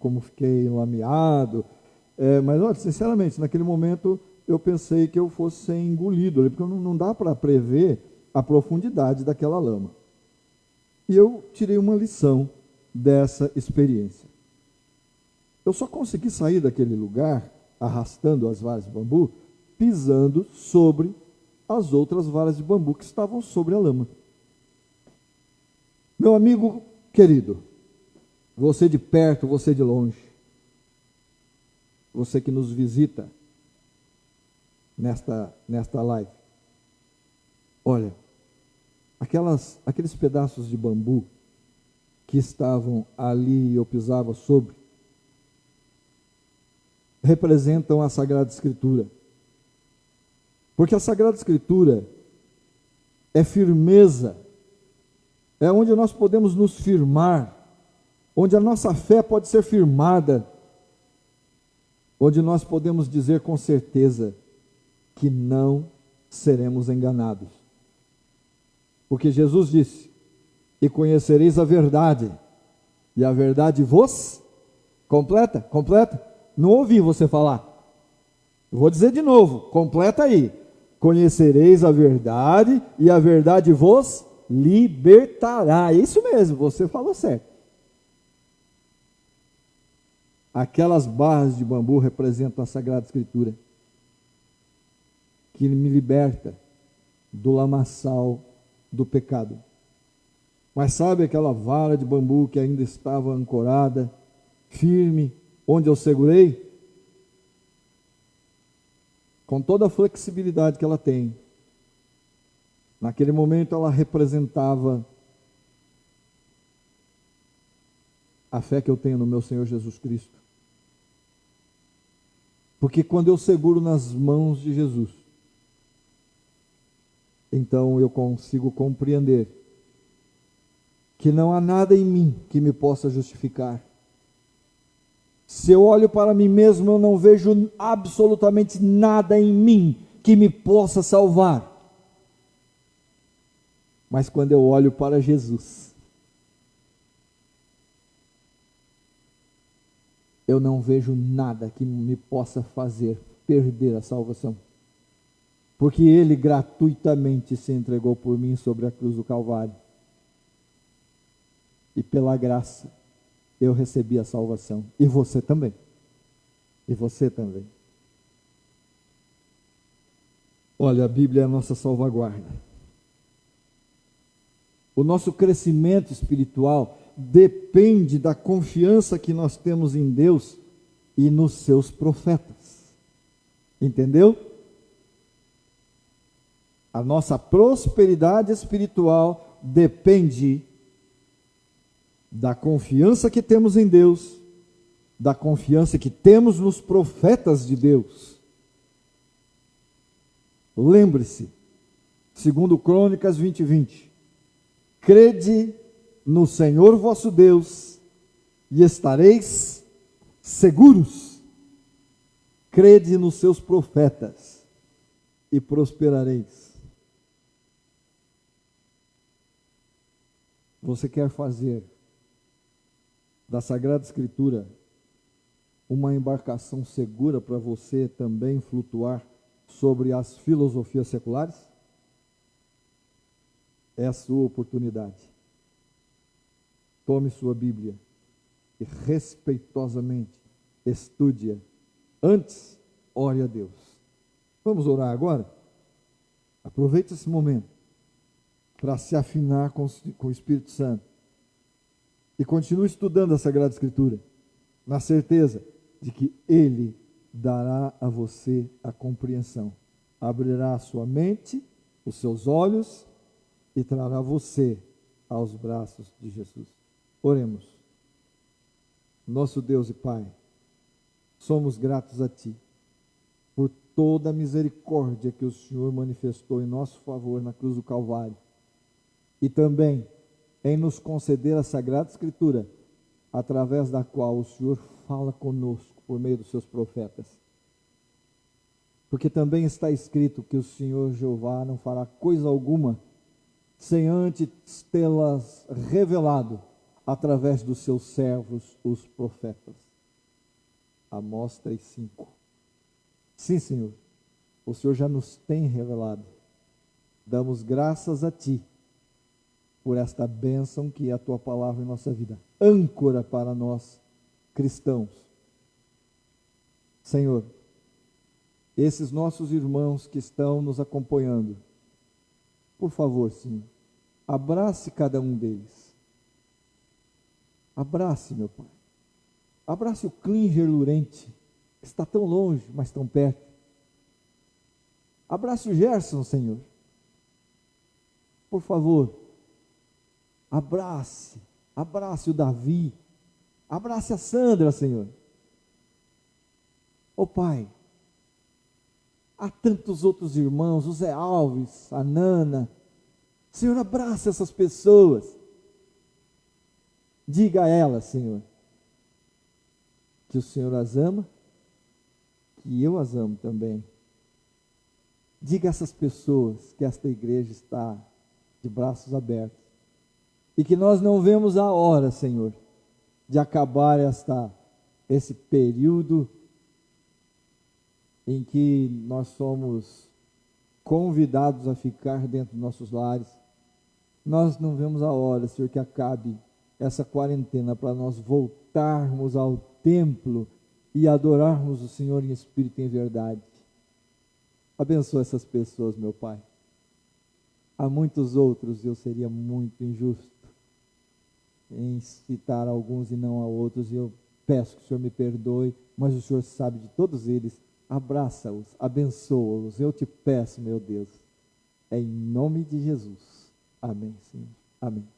como fiquei lameado, mas olha, sinceramente, naquele momento eu pensei que eu fosse ser engolido, porque não dá para prever a profundidade daquela lama. E eu tirei uma lição dessa experiência. Eu só consegui sair daquele lugar, arrastando as varas de bambu, pisando sobre as outras varas de bambu que estavam sobre a lama. Meu amigo querido, você de perto, você de longe, você que nos visita nesta live, olha, aqueles pedaços de bambu que estavam ali e eu pisava sobre, representam a Sagrada Escritura. Porque a Sagrada Escritura é firmeza, é onde nós podemos nos firmar onde a nossa fé pode ser firmada, onde nós podemos dizer com certeza que não seremos enganados. Porque Jesus disse: e conhecereis a verdade, e a verdade vos completa. Não ouvi você falar. Vou dizer de novo, completa aí. Conhecereis a verdade, e a verdade vos libertará. É isso mesmo, você falou certo. Aquelas barras de bambu representam a Sagrada Escritura, que me liberta do lamaçal do pecado. Mas sabe aquela vara de bambu que ainda estava ancorada, firme, onde eu segurei? Com toda a flexibilidade que ela tem, naquele momento ela representava a fé que eu tenho no meu Senhor Jesus Cristo. Porque quando eu seguro nas mãos de Jesus, então eu consigo compreender que não há nada em mim que me possa justificar. Se eu olho para mim mesmo, eu não vejo absolutamente nada em mim que me possa salvar. Mas quando eu olho para Jesus, eu não vejo nada que me possa fazer perder a salvação. Porque Ele gratuitamente se entregou por mim sobre a cruz do Calvário. E pela graça, eu recebi a salvação. E você também. E você também. Olha, a Bíblia é a nossa salvaguarda. O nosso crescimento espiritual depende da confiança que nós temos em Deus e nos seus profetas. Entendeu? A nossa prosperidade espiritual depende da confiança que temos em Deus, da confiança que temos nos profetas de Deus. Lembre-se, segundo Crônicas 20:20, crede no Senhor vosso Deus e estareis seguros. Crede nos seus profetas e prosperareis. Você quer fazer da Sagrada Escritura uma embarcação segura para você também flutuar sobre as filosofias seculares? É a sua oportunidade. Tome sua Bíblia e respeitosamente estude-a. Antes, ore a Deus. Vamos orar agora? Aproveite esse momento para se afinar com o Espírito Santo. E continue estudando a Sagrada Escritura, na certeza de que Ele dará a você a compreensão. Abrirá a sua mente, os seus olhos e trará você aos braços de Jesus. Oremos. Nosso Deus e Pai, somos gratos a Ti por toda a misericórdia que o Senhor manifestou em nosso favor na cruz do Calvário e também em nos conceder a Sagrada Escritura, através da qual o Senhor fala conosco por meio dos seus profetas. Porque também está escrito que o Senhor Jeová não fará coisa alguma sem antes tê-las revelado através dos seus servos, os profetas. Amós 3:5. Sim, Senhor, o Senhor já nos tem revelado. Damos graças a Ti por esta bênção que é a Tua palavra em nossa vida, âncora para nós cristãos. Senhor, esses nossos irmãos que estão nos acompanhando, por favor, Senhor, abrace cada um deles. Abrace, meu Pai. Abrace o Klinger Lurente, que está tão longe, mas tão perto. Abrace o Gerson, Senhor. Por favor, abrace o Davi, abrace a Sandra, Senhor. Ó Pai, há tantos outros irmãos, o Zé Alves, a Nana. Senhor, abraça essas pessoas. Diga a elas, Senhor, que o Senhor as ama, que eu as amo também. Diga a essas pessoas que esta igreja está de braços abertos e que nós não vemos a hora, Senhor, de acabar esse período em que nós somos convidados a ficar dentro dos nossos lares. Nós não vemos a hora, Senhor, que acabe essa quarentena para nós voltarmos ao templo e adorarmos o Senhor em espírito e em verdade. Abençoa essas pessoas, meu Pai. Há muitos outros, eu seria muito injusto em citar alguns e não a outros, e eu peço que o Senhor me perdoe, mas o Senhor sabe de todos eles. Abraça-os, abençoa-os, eu te peço, meu Deus, em nome de Jesus. Amém, Senhor. Amém.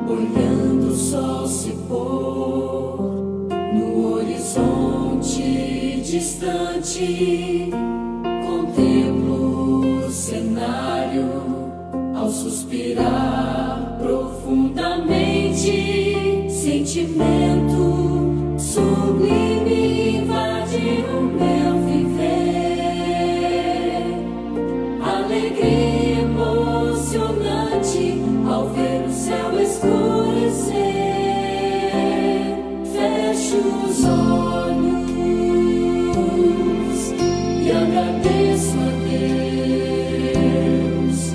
Olhando o sol se pôr no horizonte distante, contemplo o cenário ao suspirar profundamente. Sentimento sublime invade o meu viver, alegria emocionante ao ver o céu escurecer. Fecho os olhos e agradeço a Deus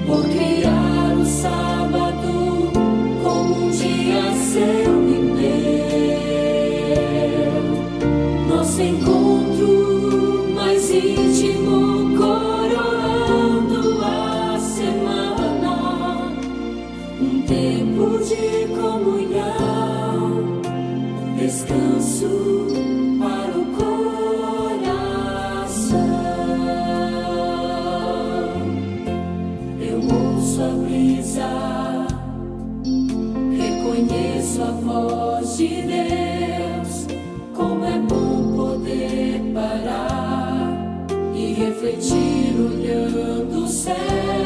por criar o sábado como um dia seu e meu. Nosso encontro mais íntimo coroando a semana, um tempo de comunhão, descanso para o coração. Eu ouço a brisa, reconheço a voz de Deus. Como é bom poder parar e refletir olhando o céu.